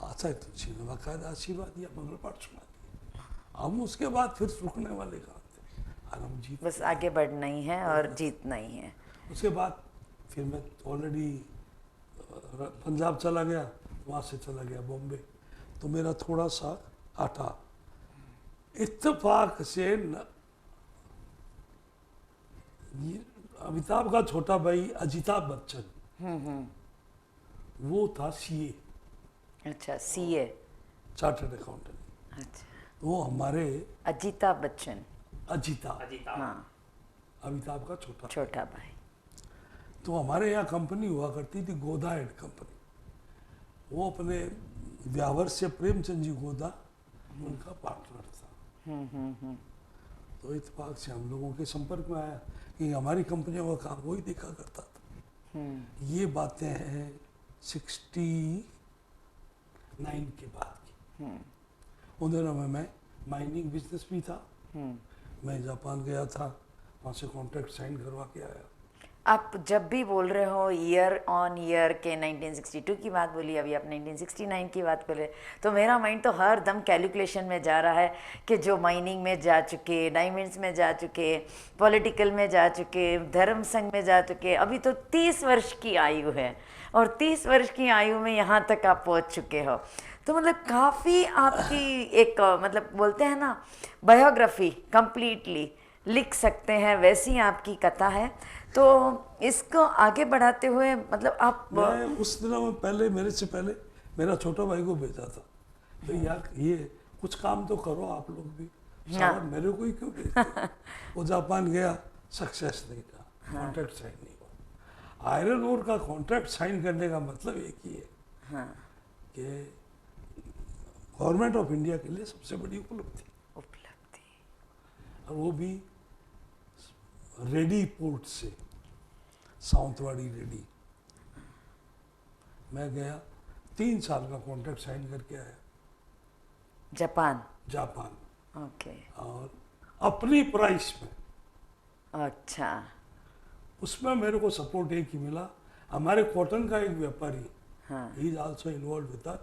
आचार्य तुलसी ने बाकायदा आशीर्वाद दिया, मंगल पाठ सुना दिया। हम उसके बाद फिर रुकने वाले कहाँ थे, और हम जीत। बस आगे बढ़ना ही है और जीतना ही है। उसके बाद फिर मैं ऑलरेडी पंजाब चला गया, वहाँ से चला गया बॉम्बे। तो मेरा थोड़ा सा आटा इत्तेफाक से अमिताभ का छोटा भाई अजिताभ बच्चन, वो था सीए, अच्छा सीए, चार्टर्ड अकाउंटेंट। अच्छा वो हमारे अजिताभ बच्चन। अजिताभ, हाँ अमिताभ का छोटा भाई। तो हमारे यहाँ कंपनी हुआ करती थी गोदा एंड कंपनी। वो अपने व्यावर से प्रेमचंद जी गोदा उनका पार्टनर था। तो इत्तेफाक से हम लोगों के संपर्क में आया कि हमारी कंपनियों का काम वही देखा करता था। ये बातें हैं 69 के बाद की। उन दिनों में मैं माइनिंग बिजनेस भी था। मैं जापान गया था, वहाँ से कॉन्ट्रैक्ट साइन करवा के आया। आप जब भी बोल रहे हो ईयर ऑन ईयर के 1962 की बात बोली, अभी आप 1969 की बात बोले, तो मेरा माइंड तो हर दम कैलकुलेशन में जा रहा है कि जो माइनिंग में जा चुके, डायमंड्स में जा चुके, पॉलिटिकल में जा चुके, धर्म संघ में जा चुके, अभी तो 30 वर्ष की आयु है और 30 वर्ष की आयु में यहाँ तक आप पहुँच चुके हो। तो मतलब काफ़ी आपकी एक मतलब बोलते हैं ना बायोग्राफी कंप्लीटली लिख सकते हैं, वैसी आपकी कथा है। तो इसको आगे बढ़ाते हुए मतलब आप मैं उस दिनों में पहले मेरे से पहले मेरा छोटा भाई को भेजा था, तो यार ये कुछ काम तो करो आप लोग भी, सारा मेरे को ही क्यों भेजते हो? वो जापान गया, सक्सेस नहीं था, कॉन्ट्रैक्ट साइन नहीं हुआ। आयरन ओर का कॉन्ट्रैक्ट साइन करने का मतलब एक ही है कि गवर्नमेंट ऑफ इंडिया के लिए सबसे बड़ी उपलब्धि, और वो भी रेडी पोर्ट से, साउथवाड़ी रेडी। मैं गया, 3 साल का कॉन्ट्रैक्ट साइन करके आया जापान। ओके। और अपनी प्राइस में। अच्छा। उसमें मेरे को सपोर्ट एक ही मिला, हमारे कॉटन का एक व्यापारी, he is also involve with that.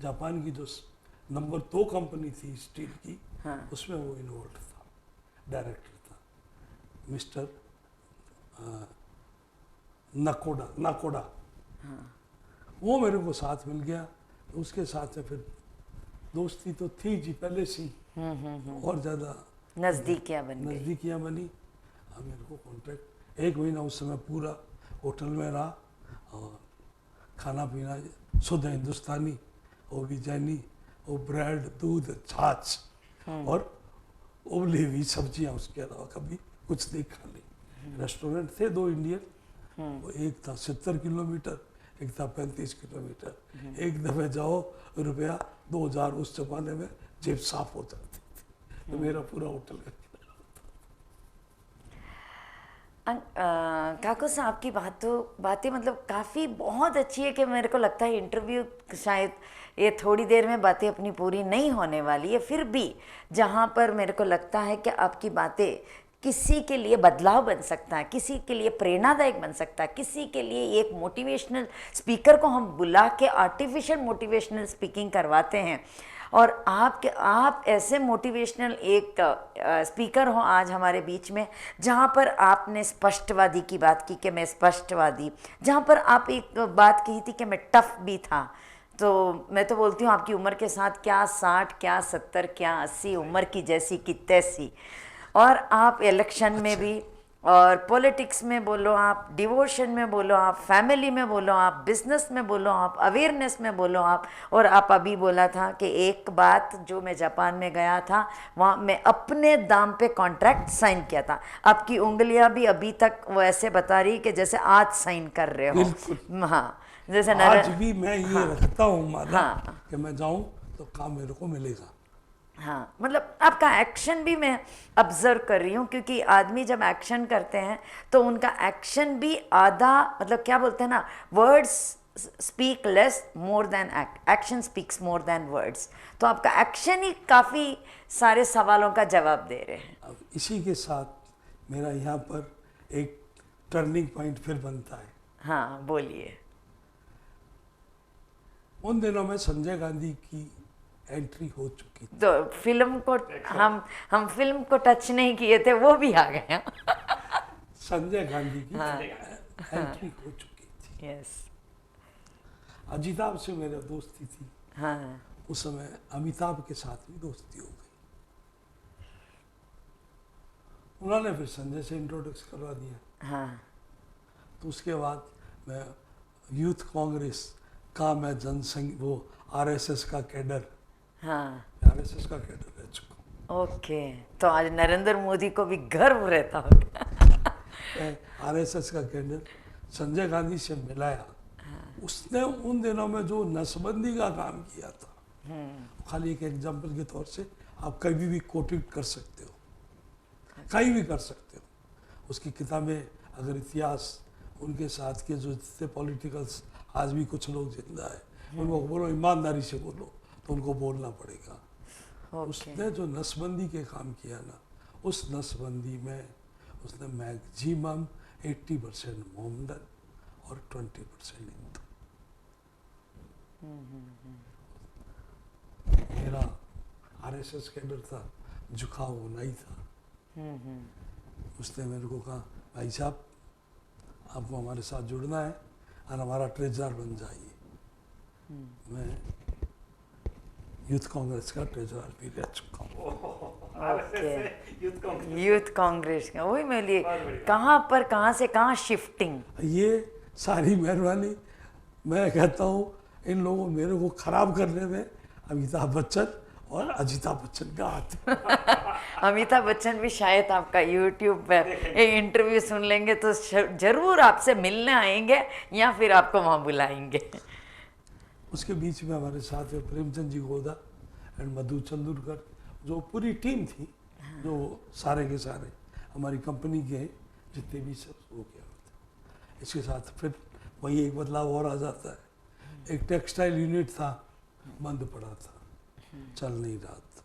Japan की जो नंबर 2 कंपनी थी स्टील की, उसमें वो इन्वॉल्व था, डायरेक्टर था, मिस्टर नाकोडा। वो मेरे को साथ मिल गया, तो उसके साथ में फिर दोस्ती तो थी जी पहले से ही, और ज़्यादा नज़दीकियाँ बनी। अब मेरे को कॉन्ट्रैक्ट 1 महीना उस समय पूरा होटल में रहा, और खाना पीना शुद्ध हिंदुस्तानी, वो भी जैनी, वो ब्रेड, दूध, छाछ और उबली हुई सब्जियां, उसके अलावा कभी कुछ नहीं खा ली। रेस्टोरेंट थे 2 इंडियन, वो एक था 70 किलोमीटर, एक था 35 किलोमीटर। एक दफे जाओ, रुपया 2000 उस जमाने में जेब साफ हो जाती थी, तो मेरा पूरा होटल काकू साहब की बातें मतलब काफ़ी बहुत अच्छी है कि मेरे को लगता है इंटरव्यू शायद ये थोड़ी देर में बातें अपनी पूरी नहीं होने वाली है, फिर भी जहाँ पर मेरे को लगता है कि आपकी बातें किसी के लिए बदलाव बन सकता है, किसी के लिए प्रेरणादायक बन सकता है, किसी के लिए एक मोटिवेशनल स्पीकर को हम बुला के आर्टिफिशियल मोटिवेशनल स्पीकिंग करवाते हैं, और आप ऐसे मोटिवेशनल एक स्पीकर हो आज हमारे बीच में, जहाँ पर आपने स्पष्टवादी की बात की कि मैं स्पष्टवादी, जहाँ पर आप एक बात कही थी कि मैं टफ भी था। तो मैं तो बोलती हूँ आपकी उम्र के साथ क्या 60, क्या 70, क्या 80, उम्र की जैसी की तैसी। और आप इलेक्शन में भी, और पॉलिटिक्स में बोलो आप, डिवोशन में बोलो आप, फैमिली में बोलो आप, बिजनेस में बोलो आप, अवेयरनेस में बोलो आप। और आप अभी बोला था कि एक बात जो मैं जापान में गया था, वहाँ मैं अपने दाम पे कॉन्ट्रैक्ट साइन किया था। आपकी उंगलियां भी अभी तक वो ऐसे बता रही कि जैसे आज साइन कर रहे हो। हाँ, जैसे आज भी मैं ये रखता हूँ मादा, कि मैं जाऊँ तो काम मेरे को मिलेगा। हाँ, मतलब आपका एक्शन भी मैं ऑब्जर्व कर रही हूँ, क्योंकि आदमी जब एक्शन करते हैं तो उनका एक्शन भी आधा, मतलब क्या बोलते हैं ना, words speak less more than action speaks more than words. तो आपका एक्शन ही काफ़ी सारे सवालों का जवाब दे रहे हैं। अब इसी के साथ मेरा यहाँ पर एक टर्निंग पॉइंट फिर बनता है। हाँ, बोलिए। उन दिनों में संजय गांधी की एंट्री हो चुकी थी, तो फिल्म को हम फिल्म को टच नहीं किए थे, वो भी आ गए। संजय गांधी की एंट्री हो चुकी थी। यस। अजिताभ से मेरा दोस्ती थी। हाँ। उस समय अमिताभ के साथ भी दोस्ती हो गई। उन्होंने फिर संजय से इंट्रोडक्स करवा दिया। हाँ। तो उसके बाद मैं यूथ कांग्रेस का, मैं जनसंघ, वो आरएसएस का कैडर, हाँ, आरएसएस का कैडर रह चुका हूँ। ओके, तो आज नरेंद्र मोदी को भी गर्व रहता होगा। आरएसएस का कैडर संजय गांधी से मिलाया। उसने उन दिनों में जो नसबंदी का काम किया था, खाली एक एग्जाम्पल के तौर से आप कभी भी कोटेड कर सकते हो, कहीं भी कर सकते हो। उसकी किताबें, अगर इतिहास, उनके साथ के जो जितने पॉलिटिकल्स आज भी कुछ लोग जिंदा है, उनको बोलो ईमानदारी से बोलो, तो उनको बोलना पड़ेगा। ओके। उसने जो नसबंदी के काम किया ना, उस नसबंदी में उसने मैक्सिमम 80% मोमडन और 20% हिंदू। मेरा आरएसएस कैडर था, झुकाव होना ही था। उसने मेरे को कहा, भाई साहब आपको हमारे साथ जुड़ना है और हमारा ट्रेजरर बन जाइए। मैं यूथ कांग्रेस का ट्रेजरर भी रह चुका हूँ। यूथ कांग्रेस का, वही मैं लिए बहुत बढ़िया। कहाँ पर कहाँ से कहाँ शिफ्टिंग। ये सारी मेहरबानी, मैं कहता हूँ इन लोगों मेरे को खराब करने में अमिताभ बच्चन और अजिताभ बच्चन का हाथ है। अमिताभ बच्चन भी शायद आपका यूट्यूब पर एक इंटरव्यू सुन लेंगे तो जरूर आपसे मिलने आएंगे या फिर आपको वहाँ बुलाएंगे। उसके बीच में हमारे साथ में प्रेमचंद जी गोदा एंड मधु चंदुरकर, जो पूरी टीम थी, जो सारे के सारे हमारी कंपनी के जितने भी सब वो क्या होता है। इसके साथ फिर वही एक बदलाव और आ जाता है। एक टेक्सटाइल यूनिट था, बंद पड़ा था, चल नहीं रहा था।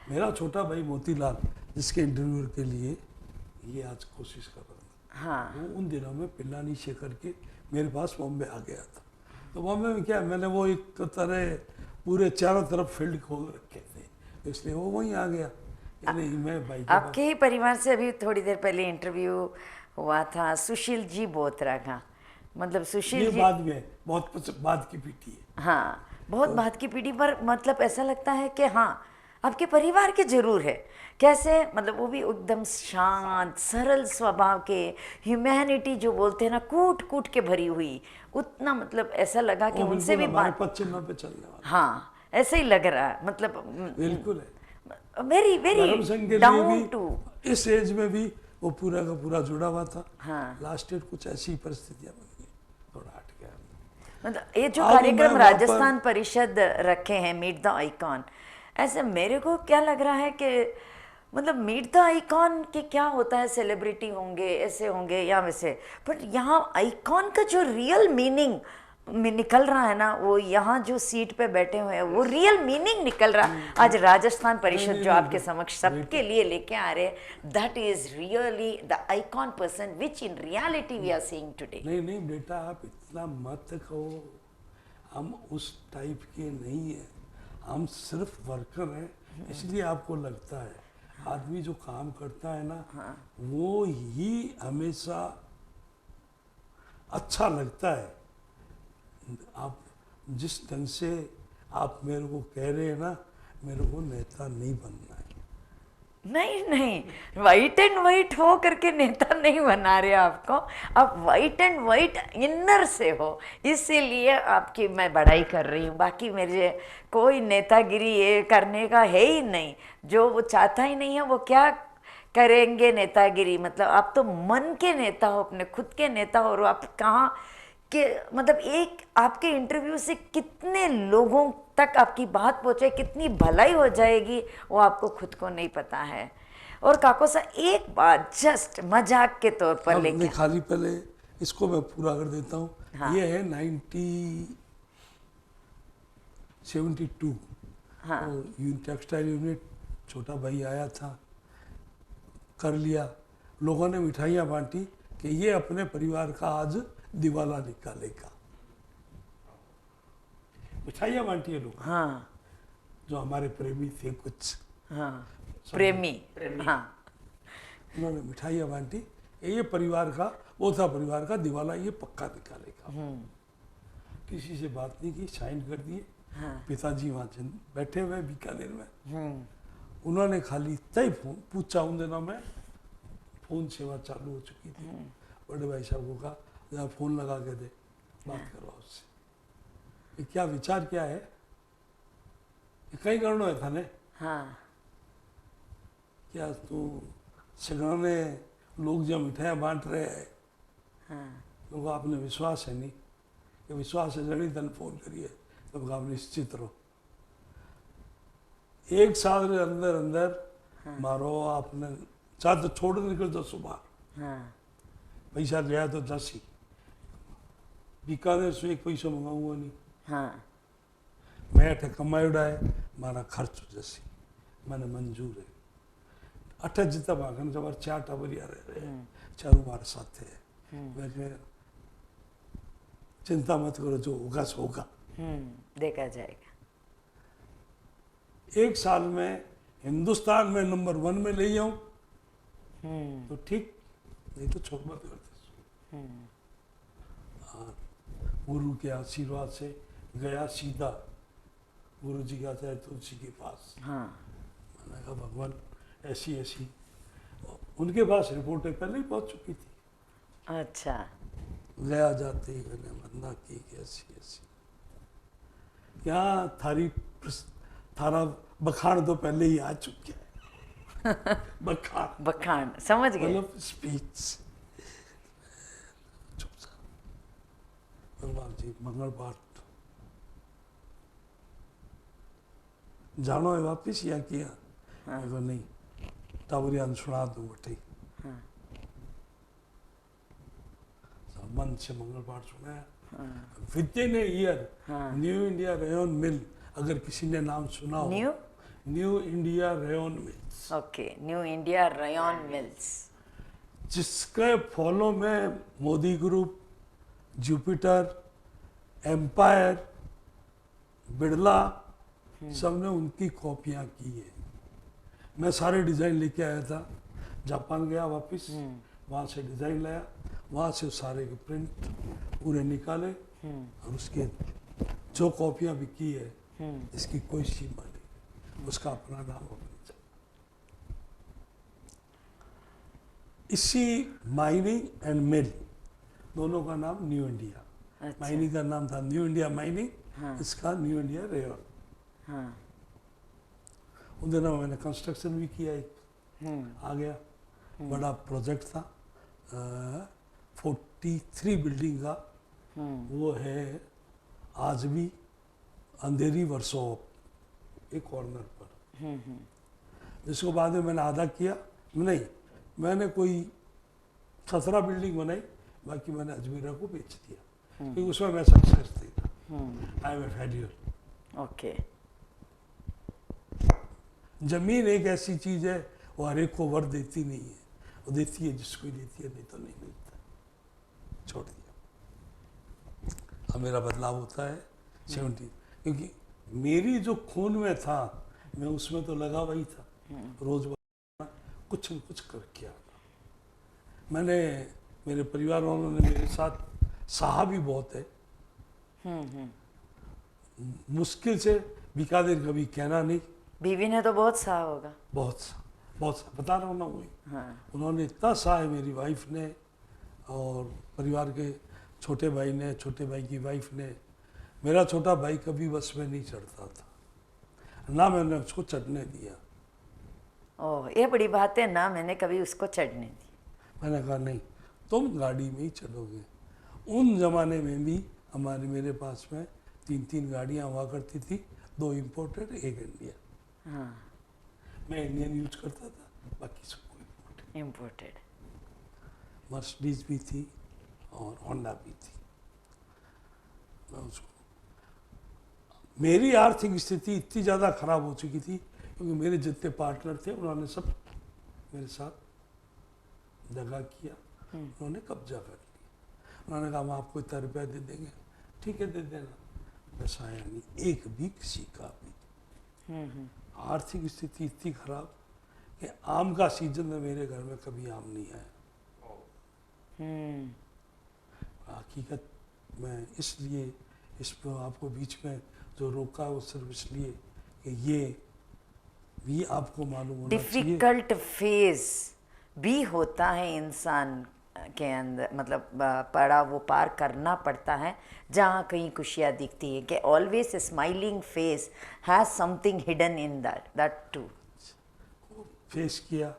मेरा छोटा भाई मोतीलाल, जिसके इंटरव्यू के लिए ये आज कोशिश कर रहा था, हाँ, वो उन दिनों में पिल्लानी शेखर के मेरे पास बॉम्बे आ गया था। तो बॉम्बे में क्या, मैंने वो एक तरह पूरे चारों तरफ फील्ड खोल रखे थे, तो इसलिए वो वहीं आ गया कि नहीं मैं भाई के आपके ही परिवार से अभी थोड़ी देर पहले इंटरव्यू हुआ था सुशील जी बोत्रा का। मतलब पास। सुशील ये जी, बाद में बहुत बाद की पीटी है। हाँ, बहुत बात की पीढ़ी पर मतलब ऐसा लगता है कि हाँ आपके परिवार के जरूर है। कैसे, मतलब वो भी एकदम शांत सरल स्वभाव के, ह्यूमैनिटी जो बोलते हैं ना, कूट कूट के भरी हुई, उतना मतलब ऐसा लगा कि वो उनसे बिल्कुल भी हमारे बात, पद चिन्ह पे चलने वाला। हाँ ऐसे ही लग रहा है। मतलब बिल्कुल है। वेरी धर्म संघ वेरी के लिए डाउन भी टू। इस एज में भी वो पूरा का पूरा जुड़ा हुआ था। हाँ। लास्ट ईयर कुछ ऐसी परिस्थितियां बन गई, थोड़ा हट गया। मतलब ये जो अब मैं कार्यक्रम वहाँ पर- राजस्थान परिषद रखे हैं, मीट द आइकॉन, ऐसे मेरे को क्या लग रहा है कि मतलब मीट द आइकॉन के क्या होता है, सेलिब्रिटी होंगे, ऐसे होंगे या वैसे, बट यहाँ आइकॉन का जो रियल मीनिंग में निकल रहा है ना, वो यहाँ जो सीट पे बैठे हुए हैं वो रियल मीनिंग निकल रहा है। आज राजस्थान परिषद नहीं, जो नहीं, आपके समक्ष सबके लिए लेके आ रहे हैं, that is really the icon person which in reality we are seeing today. नहीं नहीं बेटा, आप इतना मत कहो, हम उस टाइप के नहीं हैं, हम सिर्फ वर्कर हैं। इसलिए आपको लगता है आदमी जो काम करता है ना, वो ही हमेशा अच्छा लगता है। आप जिस ढंग से आप मेरे को कह रहे हैं ना, मेरे को नेता नहीं बनना है। नहीं नहीं, वाइट एंड वाइट हो करके नेता नहीं बना रहे आपको, आप वाइट एंड वाइट इनर से हो, इसीलिए आपकी मैं बड़ाई कर रही हूँ। बाकी मेरे कोई नेतागिरी ये करने का है ही नहीं, जो वो चाहता ही नहीं है वो क्या करेंगे नेतागिरी। मतलब आप तो मन के नेता हो, अपने खुद के नेता हो, और आप कहाँ कि मतलब एक आपके इंटरव्यू से कितने लोगों तक आपकी बात पहुंचे, कितनी भलाई हो जाएगी, वो आपको खुद को नहीं पता है। और काको सा एक बात जस्ट मजाक के तौर पर अब लेके, मैं खाली पहले इसको मैं पूरा कर देता हूँ। हाँ। ये है 1972। हाँ। टेक्सटाइल यूनिट, छोटा भाई आया था, कर लिया। लोगों ने मिठाइयाँ बांटी कि ये अपने परिवार का आज दिवाला निकालेगा। मिठाइयाँ बांटी है लोग, हाँ जो हमारे प्रेमी थे कुछ, हाँ, प्रेमी, हाँ उन्होंने मिठाइयाँ बांटी, ये परिवार का, वो था परिवार का दिवाला, ये पक्का निकालेगा। किसी से बात नहीं की, साइन कर दिए। पिताजी वहाँ बैठे हुए बीकानेर में, उन्होंने खाली तय फोन पूछा, उन दिनों में फोन सेवा चालू हो चुकी थी। बड़े भाई साहब को कहा जरा फोन लगा के दे, बात करवाओ उससे, ये क्या विचार क्या है, ये कहीं करना है था ने, हाँ क्या तू सगने लोग जब मिठाइयाँ बांट रहे हैं, हाँ लोगों आपने विश्वास है नहीं, ये विश्वास है जड़ी तन फोन करिए, तब आप निश्चित रहो। एक साल के अंदर अंदर मारो आपने चाहे तो छोड़ निकल दो सुबह हाँ पैसा गया तो 10 ही बीकानेर से एक पैसा मंगाऊंगा नहीं हाँ मैं अठे कमाई उड़ाए मारा खर्च जैसी मैंने मंजूर है अठे जितना भागन जब 4 टाबरिया रहे चारों बार साथ है मैं कह, चिंता मत करो जो होगा सो होगा। देखा जाएगा। एक साल में हिंदुस्तान में नंबर 1 में ले जाऊं तो ठीक, नहीं तो छोड़ मत करते। और गुरु के आशीर्वाद से गया सीधा गुरु जी का चाहे तुलसी के पास। हाँ मैंने कहा भगवान ऐसी ऐसी, उनके पास रिपोर्टें पहले ही पहुंच चुकी थी। अच्छा गया जाते ही मैंने वंदना की कि ऐसी ऐसी, यहाँ थारा बखान तो पहले ही आ चुके हैं। बखान बखान समझ गए। मतलब स्पीच। चुप सा भगवान जी मंगल पाठ जानो है वापिस या किया? हाँ। मैं कहा नहीं, टावरियान सुना दूँ बटे। हाँ मन से मंगल पाठ सुनाया। हाँ विद इन ईयर हाँ। न्यू इंडिया रेयन मिल, अगर किसी ने नाम सुना हो, new India rayon mills, okay new India rayon mills, जिसके फॉलो में Modi group, Jupiter, empire, Birla सबने उनकी कॉपियां की है। मैं सारे डिज़ाइन लेके आया था, जापान गया वापस, वहाँ से डिज़ाइन लाया, वहाँ से सारे के प्रिंट पूरे निकाले और उसके जो कॉपियां बिकी है इसकी कोई सीमा नहीं, उसका अपना नाम होना चाहिए। इसी माइनिंग एंड मिल दोनों का नाम न्यू इंडिया। अच्छा। माइनिंग का नाम था न्यू इंडिया माइनिंग, हाँ। इसका न्यू इंडिया रेयन। हाँ उन दिनों मैंने कंस्ट्रक्शन भी किया, एक आ गया बड़ा प्रोजेक्ट था 43 बिल्डिंग का, वो है आज भी अंधेरी वर्कशॉप एक कॉर्नर पर, जिसको बाद में मैंने आधा किया। नहीं, मैंने कोई 17 बिल्डिंग बनाई, बाकी मैंने अजमेरा को बेच दिया क्योंकि उसमें मैं सक्सेस थी। I am a failure. Okay जमीन एक ऐसी चीज है वो हर एक को वर देती नहीं है, वो देती है जिसको देती है, नहीं तो नहीं मिलता, छोड़ दिया। अब मेरा बदलाव होता है 70, क्योंकि मेरी जो खून में था मैं उसमें तो लगा वही था, रोज कुछ न कुछ करके आना। मैंने, मेरे परिवार वालों ने मेरे साथ सहा भी बहुत है, मुश्किल से बीकानेर कभी कहना नहीं। बीवी ने तो बहुत सहा होगा। बहुत सा बता रहा हूँ ना वही। हाँ उन्होंने इतना सहा है, मेरी वाइफ ने और परिवार के छोटे भाई ने, छोटे भाई की वाइफ ने। मेरा छोटा भाई कभी बस में नहीं चढ़ता था, ना मैंने उसको चढ़ने दिया। ओह ये बड़ी बात है ना, मैंने कभी उसको चढ़ने दी। मैंने कहा नहीं, तुम गाड़ी में ही चलोगे। उन जमाने में भी मेरे पास में 3 गाड़ियाँ हुआ करती थी, 2 इम्पोर्टेड 1 इंडिया। हाँ मैं इंडियन यूज करता था, बाकी सब कोई इम्पोर्टेड। मर्सिडीज भी थी और होंडा भी थी। मैं उसको, मेरी आर्थिक स्थिति इतनी ज़्यादा खराब हो चुकी थी क्योंकि मेरे जितने पार्टनर थे उन्होंने सब मेरे साथ दगा किया, उन्होंने कब्जा कर लिया। उन्होंने कहा हम आपको इतना रुपया दे देंगे, ठीक है दे देना। पैसा आया नहीं, एक भी किसी का भी। आर्थिक स्थिति इतनी खराब कि आम का सीजन में मेरे घर में कभी आम नहीं आया। हकीकत मैं इसलिए इस पर आपको बीच में जो रोका वो सिर्फ इसलिए कि ये भी आपको मालूम होना चाहिए। डिफिकल्ट फेज भी होता है इंसान के अंदर, मतलब पड़ा वो पार करना पड़ता है, जहाँ कहीं खुशियाँ दिखती है कि always smiling face has something hidden in that too. Face किया,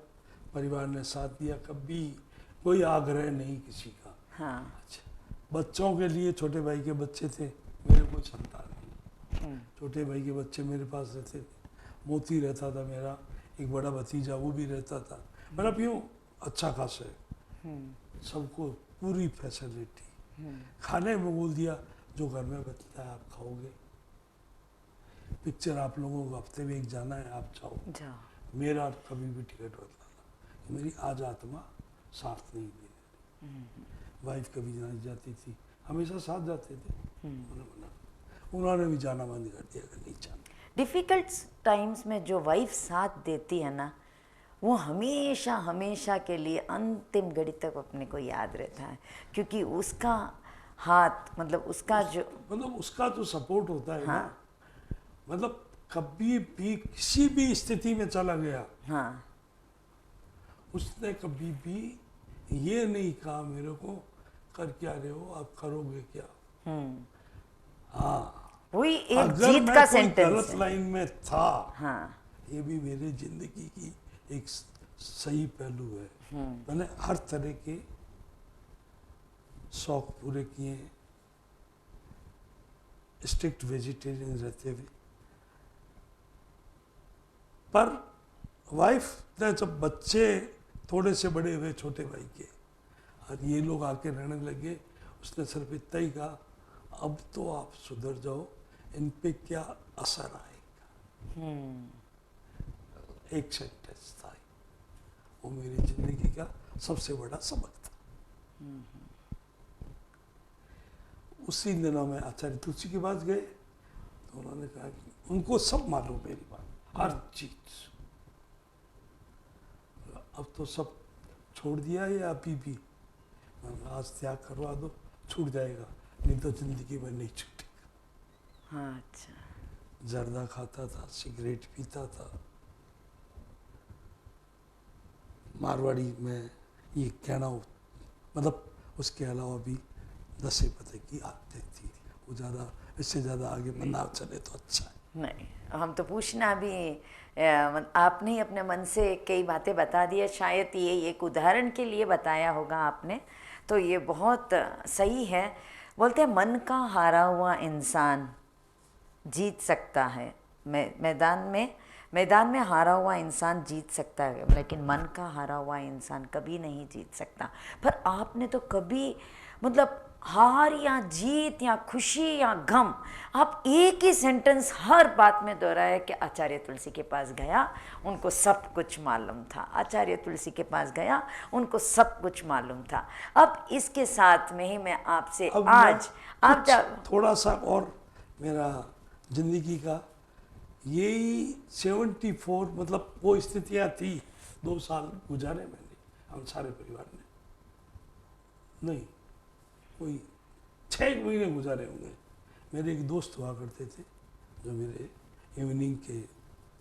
परिवार ने साथ दिया, कभी कोई आग्रह नहीं किसी का। हाँ अच्छा, बच्चों के लिए छोटे भाई के बच्चे थे, मेरे कोई संतान नहीं। छोटे भाई के बच्चे मेरे पास रहते थे, मोती रहता था मेरा, एक बड़ा भतीजा वो भी रहता था, मतलब यूँ अच्छा खासा है, सबको पूरी फैसिलिटी। खाने में बोल दिया जो घर में बनता है आप खाओगे, पिक्चर आप लोगों को हफ्ते में एक जाना है आप जाओ, जाओ। मेरा कभी भी टिकट बदलाना, मेरी आज आत्मा साथ नहीं दे, वाइफ कभी नहीं जाती थी, हमेशा साथ जाते थे, उन्होंने भी जाना बंद कर दिया कि नहीं जाना। डिफ़िकल्ट टाइम्स में जो वाइफ साथ देती है ना, वो हमेशा हमेशा के लिए अंतिम घड़ी तक अपने को याद रहता है, क्योंकि उसका हाथ, मतलब उसका जो, मतलब उसका जो सपोर्ट होता है हाँ। ना, मतलब कभी भी किसी भी स्थिति में चला गया, हाँ, उसने कभी भी ये नहीं कहा मेरे को कर क्या रहे हो आप, करोगे क्या। हाँ, वही एक अगर जीत मैं का कोई सेंटेंस गलत है। लाइन में था, हाँ, ये भी मेरे जिंदगी की एक सही पहलू है। मैंने हर तरह के शौक पूरे किए, स्ट्रिक्ट वेजिटेरियन रहते हुए, पर वाइफ ने जब बच्चे थोड़े से बड़े हुए छोटे भाई के और ये लोग आके रहने लगे, उसने सिर्फ इतना ही कहा अब तो आप सुधर जाओ, इन पे क्या असर आएगा। एक सेंटेंस था, वो मेरी जिंदगी का सबसे बड़ा सबक था। उसी दिनों में आचार्य तुलसी के पास गए तो उन्होंने कहा कि उनको सब मालूम मेरी बात, हर चीज, अब तो सब छोड़ दिया है या अभी भी, आज त्याग करवा दो छूट जाएगा, नहीं तो जिंदगी में नहीं छूटेगा। हाँ, अच्छा, जर्दा खाता था, सिगरेट पीता था, मारवाड़ी में ये कहना मतलब उसके अलावा भी 10 पते की आदतें थी, वो ज़्यादा, इससे ज़्यादा आगे बनना चले तो अच्छा है। नहीं, हम तो पूछना भी, आपने ही अपने मन से कई बातें बता दी है, शायद ये एक उदाहरण के लिए बताया होगा आपने, तो ये बहुत सही है। बोलते हैं मन का हारा हुआ इंसान जीत सकता है, मैदान में हारा हुआ इंसान जीत सकता है, लेकिन मन का हारा हुआ इंसान कभी नहीं जीत सकता। पर आपने तो कभी, मतलब हार या जीत या खुशी या गम, आप एक ही सेंटेंस हर बात में दोहराया कि आचार्य तुलसी के पास गया, उनको सब कुछ मालूम था, आचार्य तुलसी के पास गया, उनको सब कुछ मालूम था। अब इसके साथ में ही मैं आपसे अब आज, मैं आप कुछ थोड़ा सा और मेरा जिंदगी का यही 74, मतलब वो स्थितियाँ थी, 2 साल गुजारे मैंने, हम सारे परिवार ने, नहीं कोई 6 महीने गुजारे होंगे। मेरे एक दोस्त हुआ करते थे जो मेरे इवनिंग के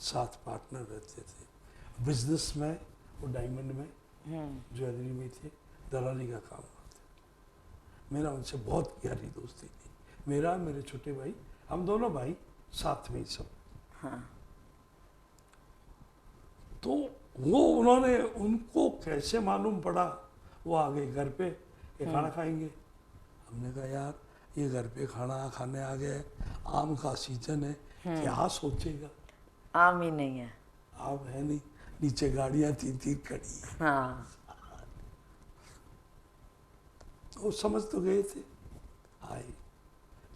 साथ पार्टनर रहते थे, बिजनेस में, वो डायमंड में ज्वेलरी में थे, दलाली का काम करते। मेरा उनसे बहुत गहरी दोस्ती थी, मेरा, मेरे छोटे भाई, हम दोनों भाई साथ में ही सब। हाँ, तो वो उन्होंने, उनको कैसे मालूम पड़ा, वो आ गए घर पे ये खाना खाएंगे। हमने कहा यार ये घर पे खाना खाने आ गए, आम का सीजन है, क्या सोचेगा, आम ही नहीं है। आम है नहीं, नीचे गाड़ियां 3-3 खड़ी, हाँ, वो समझ तो गए थे, आए,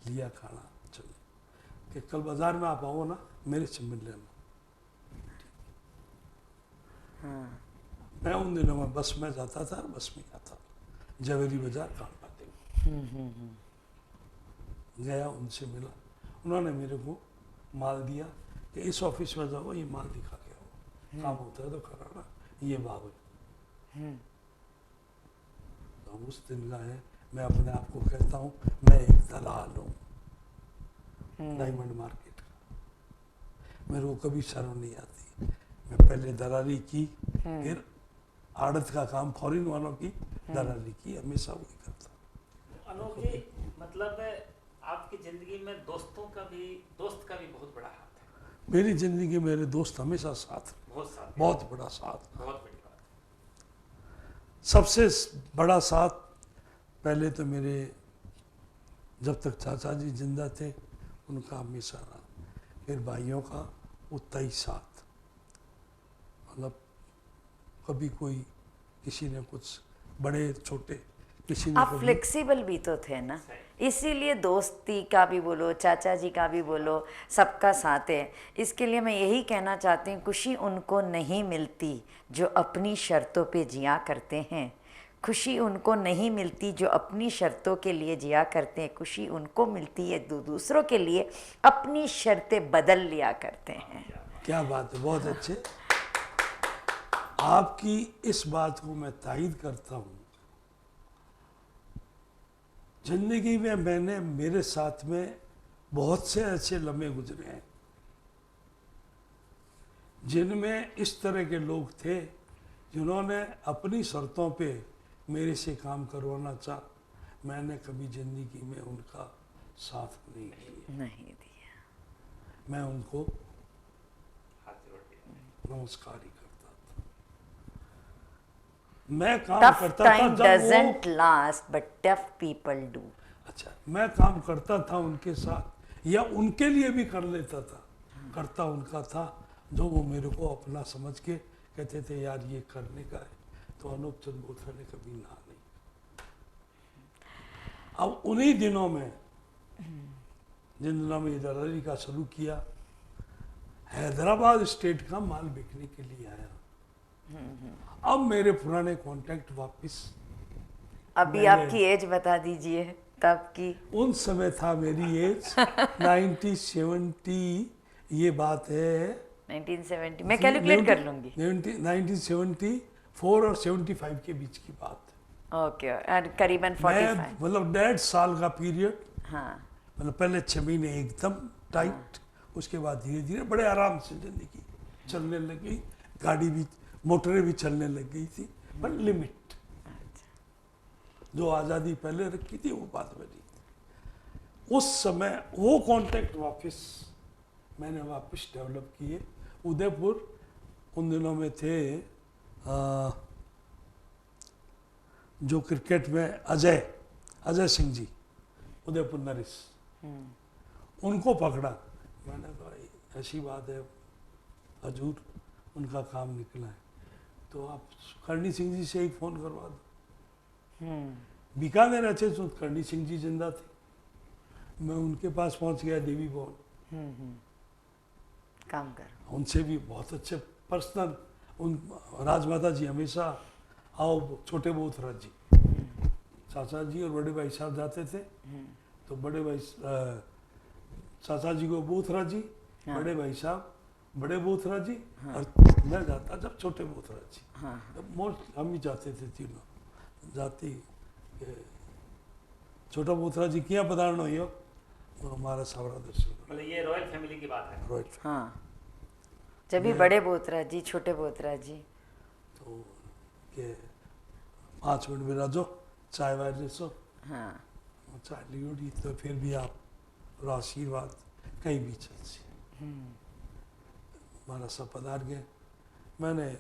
लिया खाना, चले कि कल बाजार में आप आओ ना, मेरे से मिल लेना। मैं उन दिनों में बस में जाता था, बस में आता था, जवेरी बाजार काम पाते गया, उनसे मिला, उन्होंने मेरे को माल दिया कि इस ऑफिस में जाओ, ये माल दिखा के आओ, काम होता है तो कराना, ये बाब है। तो उस दिन का है, मैं अपने आप को कहता हूँ मैं एक दलाल हूँ डायमंड मार्केट का, मेरे को कभी शर्म नहीं आती। मैं पहले दलाली की, फिर आड़त का काम, फॉरेन वालों की दलाली की, हमेशा वही करता। अनूप जी, मतलब आपकी जिंदगी में दोस्त का भी बहुत बड़ा हाथ है। मेरी जिंदगी में मेरे दोस्त हमेशा साथ, बहुत साथ, बहुत बड़ा साथ, बहुत बड़ी बात है। सबसे बड़ा साथ पहले तो मेरे, जब तक चाचा जी जिंदा थे उनका हमेशा रहा, फिर भाइयों का उतना ही साथ। मतलब कभी कोई किसी ने कुछ बड़े छोटे किसी ने आप कभी फ्लेक्सिबल भी तो थे ना, इसीलिए दोस्ती का भी बोलो, चाचा जी का भी बोलो, सबका साथ है। इसके लिए मैं यही कहना चाहती हूँ, खुशी उनको नहीं मिलती जो अपनी शर्तों पे जिया करते हैं। खुशी उनको नहीं मिलती जो अपनी शर्तों के लिए जिया करते हैं। खुशी उनको मिलती है जो दूसरों के लिए अपनी शर्तें बदल लिया करते हैं। क्या बात है, बहुत अच्छे। आपकी इस बात को मैं तायद करता हूँ। जिंदगी में मैंने मेरे साथ में बहुत से ऐसे लम्हे गुजरे हैं जिनमें इस तरह के लोग थे जिन्होंने अपनी शर्तों पे मेरे से काम करवाना चाहा। मैंने कभी जिंदगी में उनका साथ नहीं दिया, नहीं दिया। मैं उनको हाथ जोड़ दिया। नमस्कार ही करता था। मैं काम टफ करता था टाइम जब वो doesn't last but tough people do. अच्छा, मैं काम करता था उनके साथ या उनके लिए भी कर लेता था। करता उनका था जो वो मेरे को अपना समझ के कहते थे यार ये करने का है, तो अनूप चंद बोथरा ने कभी ना नहीं। अब उन्हीं दिनों में जिन दिनों में इधर अली का शुरू किया, हैदराबाद स्टेट का माल बिकने के लिए आया। अब मेरे पुराने कांटेक्ट वापस। अभी मैंने- आपकी एज बता दीजिए तब की। उन समय था मेरी एज 1970, ये बात है 1970 मैं कैलकुलेट कर लूंगी। 1974 और 75 के बीच की बात है। ओके, और करीबन मैं 45। मतलब 1.5 साल का पीरियड, हाँ मतलब पहले 6 महीने एकदम टाइट, उसके बाद धीरे धीरे बड़े आराम से जिंदगी चलने लग गई। गाड़ी भी, मोटरें भी चलने लग गई थी, पर लिमिट। जो आज़ादी पहले रखी थी वो बात बनी। उस समय वो कांटेक्ट वापस मैंने वापस डेवलप किए। उदयपुर उन दिनों में थे जो क्रिकेट में अजय सिंह जी, उदयपुर नरिस, उनको पकड़ा। मैंने कहा ऐसी बात है हजूर, उनका काम निकला है तो आप करणी सिंह जी से एक फ़ोन करवा दो। बीकानेर अच्छे तो करणी सिंह जी जिंदा थे। मैं उनके पास पहुंच गया, देवी भवन। काम कर। उनसे भी बहुत अच्छे पर्सनल, उन राजमाता जी हमेशा आओ छोटे बोथरा जी, चाचा जी और बड़े भाई साहब जाते थे। तो बड़े भाई चाचा जी को बोथरा जी, बड़े भाई साहब बड़े बोथरा जी, और मैं जाता जब छोटे बोथरा जी। तब मोस्ट हम ही जाते थे तीनों जाती के छोटा बोथरा जी किया पधारण हो तो हमारा सावरा दर्शन मतलब ये रॉयल फैमिली की बात है। रोहित। हाँ, जब भी बड़े बोतरा जी, छोटे बोतरा जी। तो के 5 मिनट में राजो चाय वाय ले सो। हाँ चाय लियोड़ी तो फिर भी आप और आशीर्वाद कहीं भी चल सी। हमारा सब पधार गए। मैंने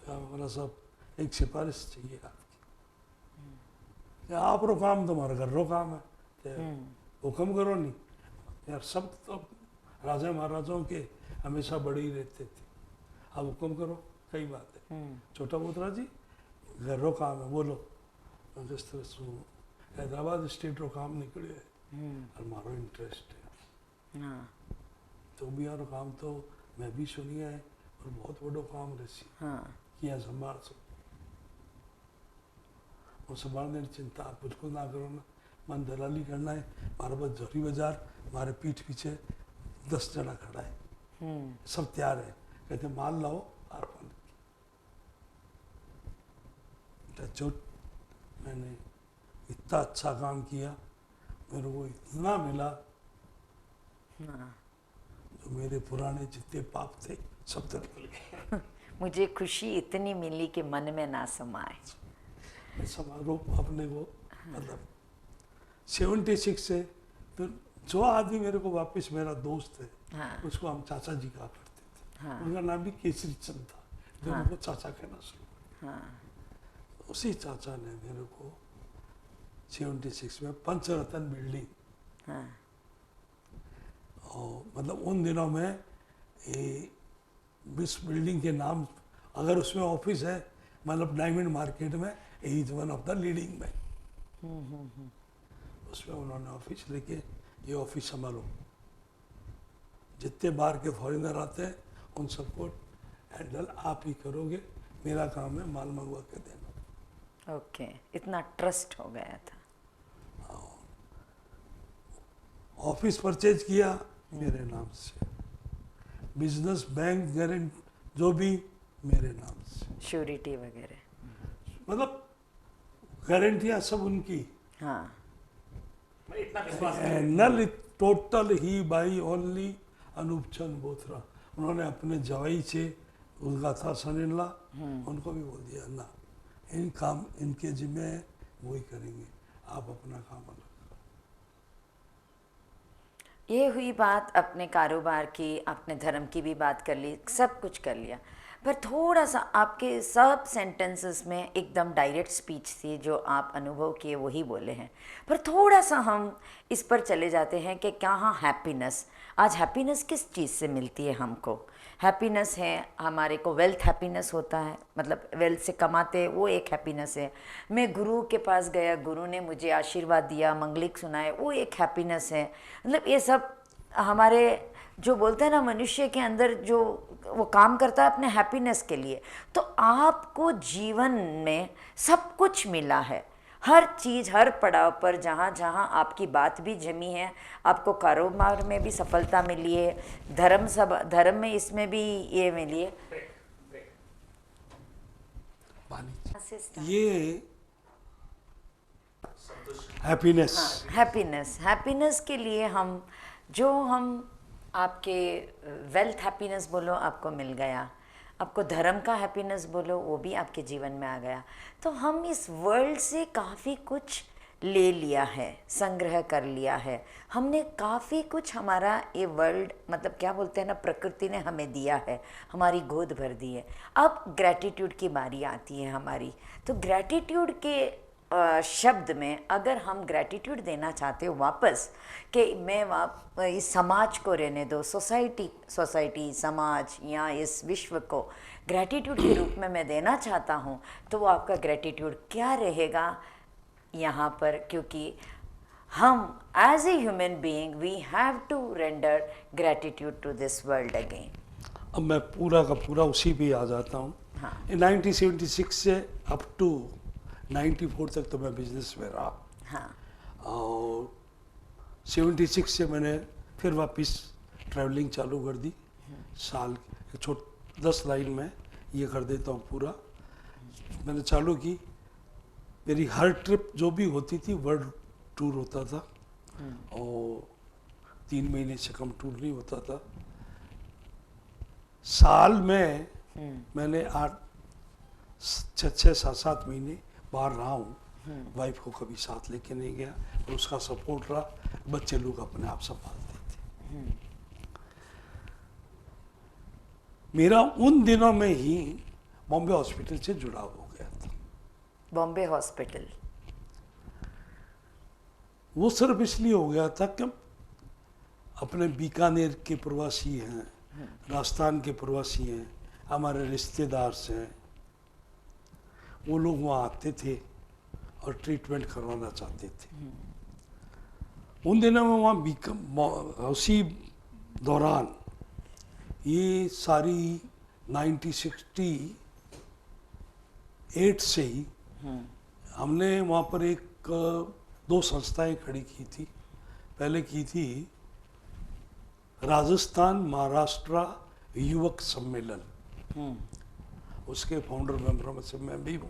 हमारा सब एक सिफारिश चाहिए आपकी। आप रो काम तुम्हारा घर रो काम है, हुक्म करो नहीं यार। सब तो राजा महाराजाओं के हमेशा बड़े ही रहते थे, आप हुक्म करो, कई बात है। छोटा बोतरा जी घर रो काम है, बोलो। जिस तरह से हैदराबाद स्टेट रो काम निकले और मारो इंटरेस्ट है। हाँ तो भी यार काम तो मैं भी सुनिया है और बहुत बड़ो काम रही हाँ किया संभाल सो। वो संभालने की चिंता आप बिल्कुल ना करो ना। मन दलाली करना है, हमारे पास जोरी बाजार, हमारे पीठ पीछे 10 जना खड़ा है, सब तैयार है। कहते माल लाओ अर्पण। टचोट मैंने इतना अच्छा काम किया, मेरे को इतना मिला हाँ। जो मेरे पुराने जितने पाप थे सब धुल गए। मुझे खुशी इतनी मिली कि मन में ना समाए। मैं समारोह अपने को मतलब 76 से फिर जो आदमी मेरे को वापस मेरा दोस्त है, हाँ उसको हम चाचा जी कहा करते थे। हाँ उनका नाम भी केसरी चंद था, जो हाँ। उनको चाचा कहना शुरू। हाँ उसी चाचा ने मेरे को 76 में पंचरत्न बिल्डिंग, हाँ और मतलब उन दिनों में ये इस बिल्डिंग के नाम, अगर उसमें ऑफिस है, मतलब डायमंड मार्केट में he is one of the leading bank, उसमें उन्होंने ऑफिस लेके ये ऑफिस संभालो, जितने बाहर के फॉरेनर आते हैं उन सबको हैंडल आप ही करोगे, मेरा काम है माल मंगवा के देना। ओके, इतना ट्रस्ट हो गया था। ऑफिस परचेज किया मेरे नाम से, बिजनेस बैंक गारंट जो भी मेरे नाम से, श्योरिटी वगैरह। मतलब गारंटियां सब उनकी। हाँ, मैं इतना विश्वास नल टोटल ही बाई ओनली अनूप चंद बोथरा। उन्होंने अपने जवाई से, उनका था सन इन लॉ, उनको भी बोल दिया ना, इन काम इनके जिम्मे है, वही करेंगे, आप अपना काम अलग। ये हुई बात अपने कारोबार की, अपने धर्म की भी बात कर ली, सब कुछ कर लिया, पर थोड़ा सा आपके सब सेंटेंसेस में एकदम डायरेक्ट स्पीच थी, जो आप अनुभव किए वही बोले हैं, पर थोड़ा सा हम इस पर चले जाते हैं कि क्या हाँ हैप्पीनेस, आज हैप्पीनेस किस चीज़ से मिलती है हमको? हैप्पीनेस है हमारे को, वेल्थ हैप्पीनेस होता है, मतलब वेल्थ से कमाते, वो एक हैप्पीनेस है। मैं गुरु के पास गया, गुरु ने मुझे आशीर्वाद दिया, मंगलिक सुनाए, वो एक हैप्पीनेस है। मतलब ये सब हमारे जो बोलते हैं ना, मनुष्य के अंदर जो वो काम करता है अपने हैप्पीनेस के लिए। तो आपको जीवन में सब कुछ मिला है, हर चीज़, हर पड़ाव पर जहाँ जहाँ आपकी बात भी जमी है, आपको कारोबार में भी सफलता मिली है, धर्म में इसमें भी ये मिली है। ये हैप्पीनेस, हैप्पीनेस के लिए हम आपके वेल्थ हैप्पीनेस बोलो आपको मिल गया, आपको धर्म का हैप्पीनेस बोलो वो भी आपके जीवन में आ गया। तो हम इस वर्ल्ड से काफ़ी कुछ ले लिया है, संग्रह कर लिया है हमने, काफ़ी कुछ हमारा ये वर्ल्ड, मतलब क्या बोलते हैं ना, प्रकृति ने हमें दिया है, हमारी गोद भर दी है। अब ग्रैटिट्यूड की बारी आती है हमारी। तो ग्रैटिट्यूड के शब्द में अगर हम ग्रैटिट्यूड देना चाहते हो वापस, कि मैं इस समाज को रहने दो, सोसाइटी समाज या इस विश्व को ग्रैटिट्यूड के रूप में मैं देना चाहता हूँ, तो वो आपका ग्रैटिट्यूड क्या रहेगा यहाँ पर? क्योंकि हम as a human being we have to render gratitude to this world again. अब मैं पूरा का पूरा उसी पे आ जाता हूँ। हाँ। 1976 से अप टू 94 तक तो मैं बिजनेस में रहा। हाँ, और 76 से मैंने फिर वापस ट्रैवलिंग चालू कर दी। साल 10 लाइन में ये कर देता हूँ पूरा। मैंने चालू की, मेरी हर ट्रिप जो भी होती थी वर्ल्ड टूर होता था, और 3 महीने से कम टूर नहीं होता था। साल में मैंने 6-7 महीने बाहर रहा हूँ। वाइफ को कभी साथ लेके नहीं गया, और उसका सपोर्ट रहा, बच्चे लोग अपने आप संभालते थे। मेरा उन दिनों में ही बॉम्बे हॉस्पिटल से जुड़ाव हो गया था। बॉम्बे हॉस्पिटल, वो सिर्फ इसलिए हो गया था कि अपने बीकानेर के प्रवासी हैं, राजस्थान के प्रवासी हैं, हमारे रिश्तेदार हैं, वो लोग वहाँ आते थे और ट्रीटमेंट करवाना चाहते थे। उन दिनों में वहाँ उसी दौरान ये सारी 1968 से ही हमने वहाँ पर 2 संस्थाएं खड़ी की थी। पहले की थी राजस्थान महाराष्ट्र युवक सम्मेलन, उसके फाउंडर मेंबर में से मैं भी हूँ,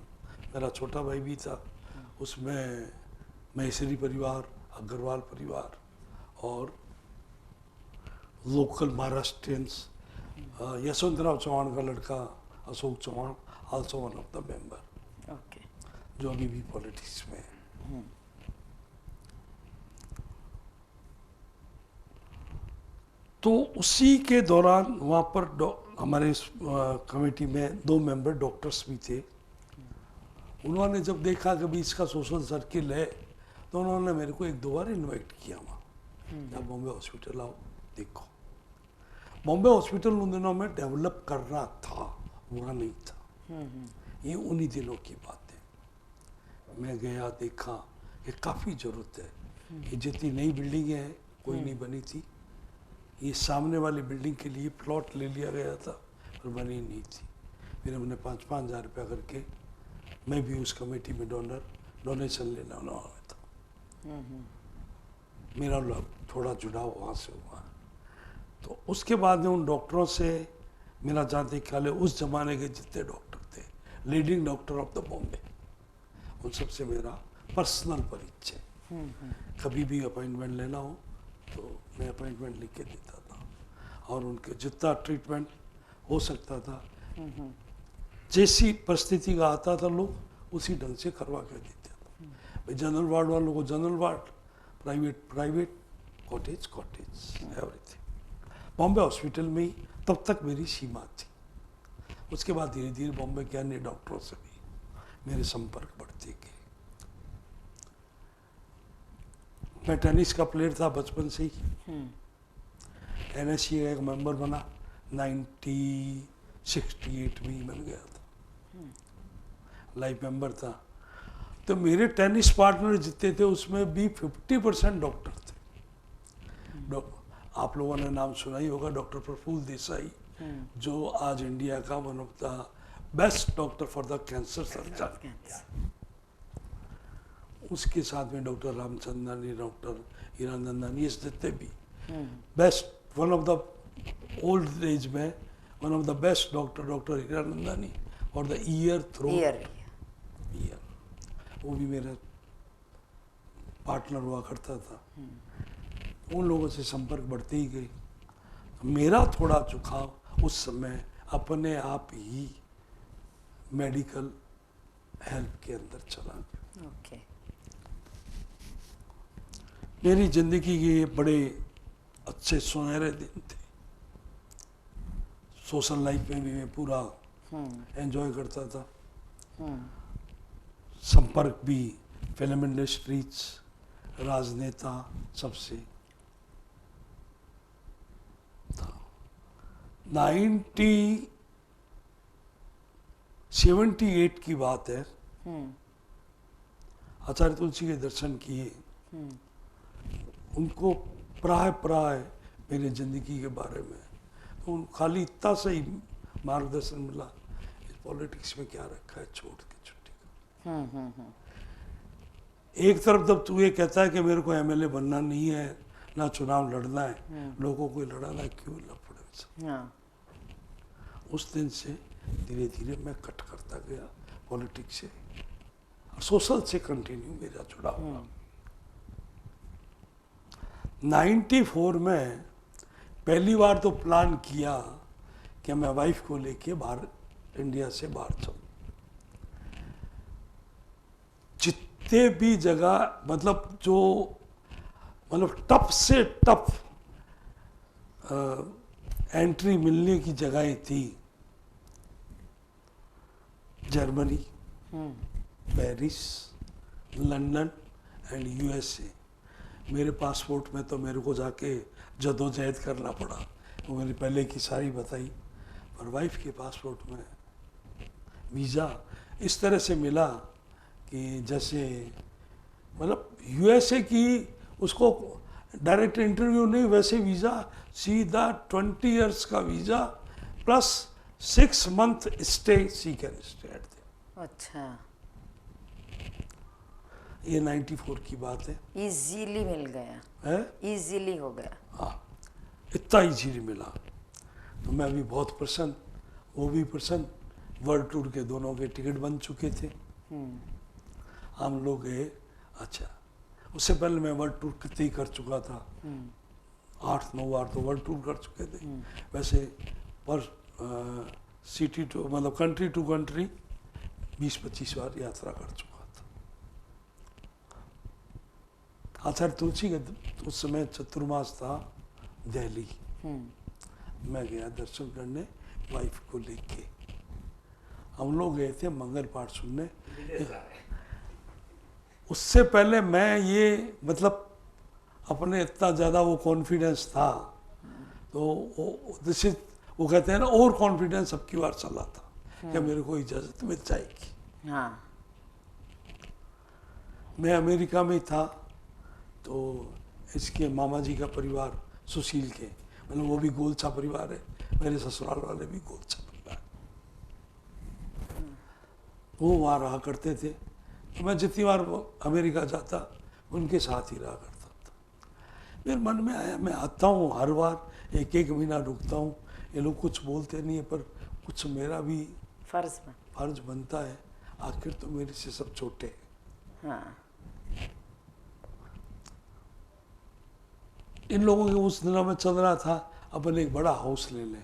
मेरा छोटा भाई भी था उसमें। महेश्वरी परिवार, अग्रवाल परिवार और लोकल महाराष्ट्रियंस, यशवंतराव चौहान का लड़का Ashok Chavan also one of the member, okay, जो अभी भी पॉलिटिक्स में है। तो उसी के दौरान वहाँ पर हमारे कमेटी में 2 मेंबर डॉक्टर्स भी थे। उन्होंने जब देखा कि भी इसका सोशल सर्किल है, तो उन्होंने मेरे को 1-2 बार इनवाइट किया वहाँ, जब बॉम्बे हॉस्पिटल आओ देखो। बॉम्बे हॉस्पिटल उन दिनों में डेवलप कर रहा था, हुआ नहीं था। ये उन्हीं दिनों की बात है। मैं गया, देखा कि काफ़ी ज़रूरत है। ये जितनी नई बिल्डिंगें हैं कोई नहीं बनी थी। ये सामने वाली बिल्डिंग के लिए प्लॉट ले लिया गया था पर बनी नहीं थी। फिर हमने 5-5 हज़ार रुपया करके, मैं भी उस कमेटी में डोनेशन लेना हुआ था। मेरा थोड़ा जुड़ाव वहाँ से हुआ। तो उसके बाद में उन डॉक्टरों से मेरा जहाँ तक ख्याल है उस जमाने के जितने डॉक्टर थे, leading doctor of the Bombay, उन सबसे मेरा पर्सनल परिचय। कभी भी अपॉइंटमेंट लेना हो तो मैं अपॉइंटमेंट लिख के देता था और उनके जितना ट्रीटमेंट हो सकता था, जैसी परिस्थिति का आता था लोग उसी ढंग से करवा के देते थे। भाई जनरल वार्ड वालों को general ward, private, cottage everything. Bombay hospital में ही तब तक मेरी सीमा थी। उसके बाद धीरे धीरे बॉम्बे के अन्य डॉक्टरों से भी मेरे संपर्क बढ़ते गए। मैं टेनिस का प्लेयर था बचपन से ही। NSC का एक मेंबर बना, 1968 में ही बन गया था, लाइफ मेंबर था। तो मेरे टेनिस पार्टनर जितने थे उसमें भी 50% डॉक्टर थे। आप लोगों ने नाम सुना ही होगा डॉक्टर प्रफुल्ल देसाई, जो आज इंडिया का one of the best doctor for the cancer surgeon. उसके साथ में डॉक्टर रामचंद्रानी, डॉक्टर हीरानंदानी, ये जितने भी best, one of the old age में one of the best doctor Hiranandani और द ईयर थ्रोट, वो भी मेरा पार्टनर हुआ करता था। उन लोगों से संपर्क बढ़ते ही गए। मेरा थोड़ा झुकाव उस समय अपने आप ही मेडिकल हेल्प के अंदर चला गया। ओके। मेरी जिंदगी के ये बड़े अच्छे सुनहरे दिन थे। सोशल लाइफ में भी मैं पूरा एंजॉय करता था। संपर्क भी फिल्म इंडस्ट्रीज, राजनेता सबसे था। 1978 की बात है। आचार्य तुलसी के दर्शन किए। उनको प्राय मेरे जिंदगी के बारे में तो खाली इतना सा ही मार्गदर्शन मिला, इस पॉलिटिक्स में क्या रखा है, छोड़ के छुट्टी का। एक तरफ जब तू ये कहता है कि मेरे को MLA बनना नहीं है, ना चुनाव लड़ना है, लोगों को लड़ाना क्यों लफड़े। उस दिन से धीरे धीरे मैं कट करता गया पॉलिटिक्स से। सोशल से कंटिन्यू मेरा जुड़ा हुआ। 94 में पहली बार तो प्लान किया कि मैं वाइफ को लेके बाहर, इंडिया से बाहर जाऊं। जितने भी जगह मतलब टफ से टफ एंट्री मिलने की जगहें थी। Germany, Paris, London and USA। मेरे पासपोर्ट में तो मेरे को जाके जदोजहद करना पड़ा, वो मैंने पहले की सारी बताई। पर वाइफ के पासपोर्ट में वीज़ा इस तरह से मिला कि जैसे मतलब USA की उसको डायरेक्ट इंटरव्यू नहीं, वैसे वीज़ा सीधा 20 इयर्स का visa plus 6 month stay, she can stay at there. अच्छा, ये 94 की बात है। इजीली मिल गया है, इजीली हो गया। हाँ, इतना इजीली मिला। तो मैं भी बहुत प्रसन्न, वो भी प्रसन्न। वर्ल्ड टूर के दोनों के टिकट बन चुके थे। हम लोग गए। अच्छा, उससे पहले मैं वर्ल्ड टूर कितने ही कर चुका था, 8-9 बार तो वर्ल्ड टूर कर चुके थे। वैसे पर सिटी टू मतलब कंट्री टू कंट्री 20-25 बार यात्रा कर चुका था। आचार्य तुलसी के उस समय चतुर्मास था दिल्ली। मैं गया दर्शन करने वाइफ को लेके। हम लोग गए थे मंगल पाठ सुनने। उससे पहले मैं ये मतलब अपने इतना ज़्यादा वो कॉन्फिडेंस था, तो वो कहते हैं ना, ओवर कॉन्फिडेंस अब की बार चला था कि मेरे को इजाज़त मिल जाएगी। हाँ। मैं अमेरिका में था तो इसके मामा जी का परिवार सुशील के, मतलब वो भी गोलछा परिवार है, मेरे ससुराल वाले भी गोलछा परिवार, वो वहाँ रहा करते थे। तो मैं जितनी बार अमेरिका जाता उनके साथ ही रहा करता था। मेरे मन में आया, मैं आता हूँ हर बार, एक एक महीना रुकता हूँ, ये लोग कुछ बोलते नहीं है पर कुछ मेरा भी फर्ज बनता है, आखिर तो मेरे से सब छोटे हैं। हाँ। इन लोगों के उस दिनों में चल रहा था अपन एक बड़ा हाउस ले लें,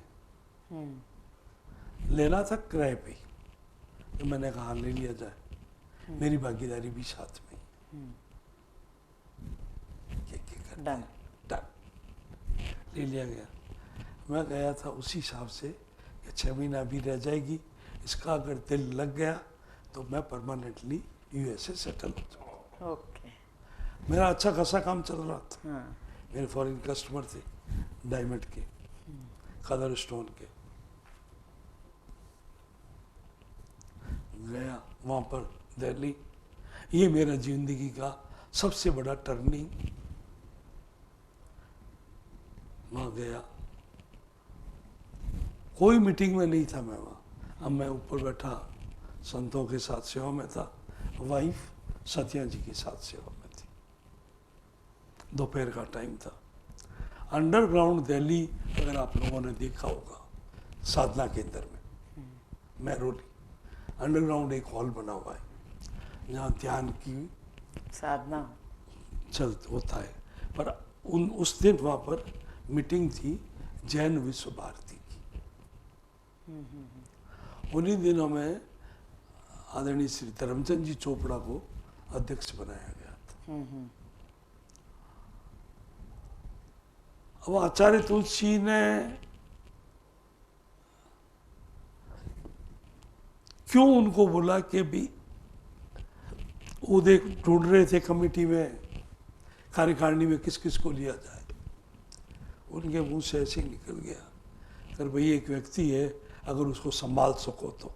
लेना था किराए पे, तो मैंने कहा ले लिया जाए, मेरी भागीदारी भी साथ में, डन। ले लिया गया। मैं गया था उसी हिसाब से कि 6 महीना भी रह जाएगी, इसका अगर दिल लग गया तो मैं परमानेंटली यूएसए सेटल हो जाऊँ। ओके। मेरा अच्छा खासा काम चल रहा था। हाँ। मेरे फॉरेन कस्टमर थे, डायमंड के, कलर स्टोन के। गया वहाँ पर दिल्ली, ये मेरा जिंदगी का सबसे बड़ा टर्निंग। वहाँ गया, कोई मीटिंग में नहीं था मैं वहाँ। अब मैं ऊपर बैठा संतों के साथ सेवा में था, वाइफ सत्या जी के साथ सेवा में थी, दोपहर का टाइम था। अंडरग्राउंड दिल्ली अगर आप लोगों ने देखा होगा, साधना केंद्र में मैरोली अंडरग्राउंड एक हॉल बना हुआ है जहाँ ध्यान की साधना होता है। पर उस दिन वहाँ पर मीटिंग थी जैन विश्व भारती की। उन्हीं दिनों में आदरणीय श्री धर्मचंद जी चोपड़ा को अध्यक्ष बनाया गया था। अब आचार्य तुलसी ने क्यों उनको बोला कि भी वो देख ढूंढ रहे थे कमेटी में, कार्यकारिणी में किस किस को लिया जाए, उनके मुंह से ऐसे ही निकल गया, अगर भाई एक व्यक्ति है अगर उसको संभाल सको तो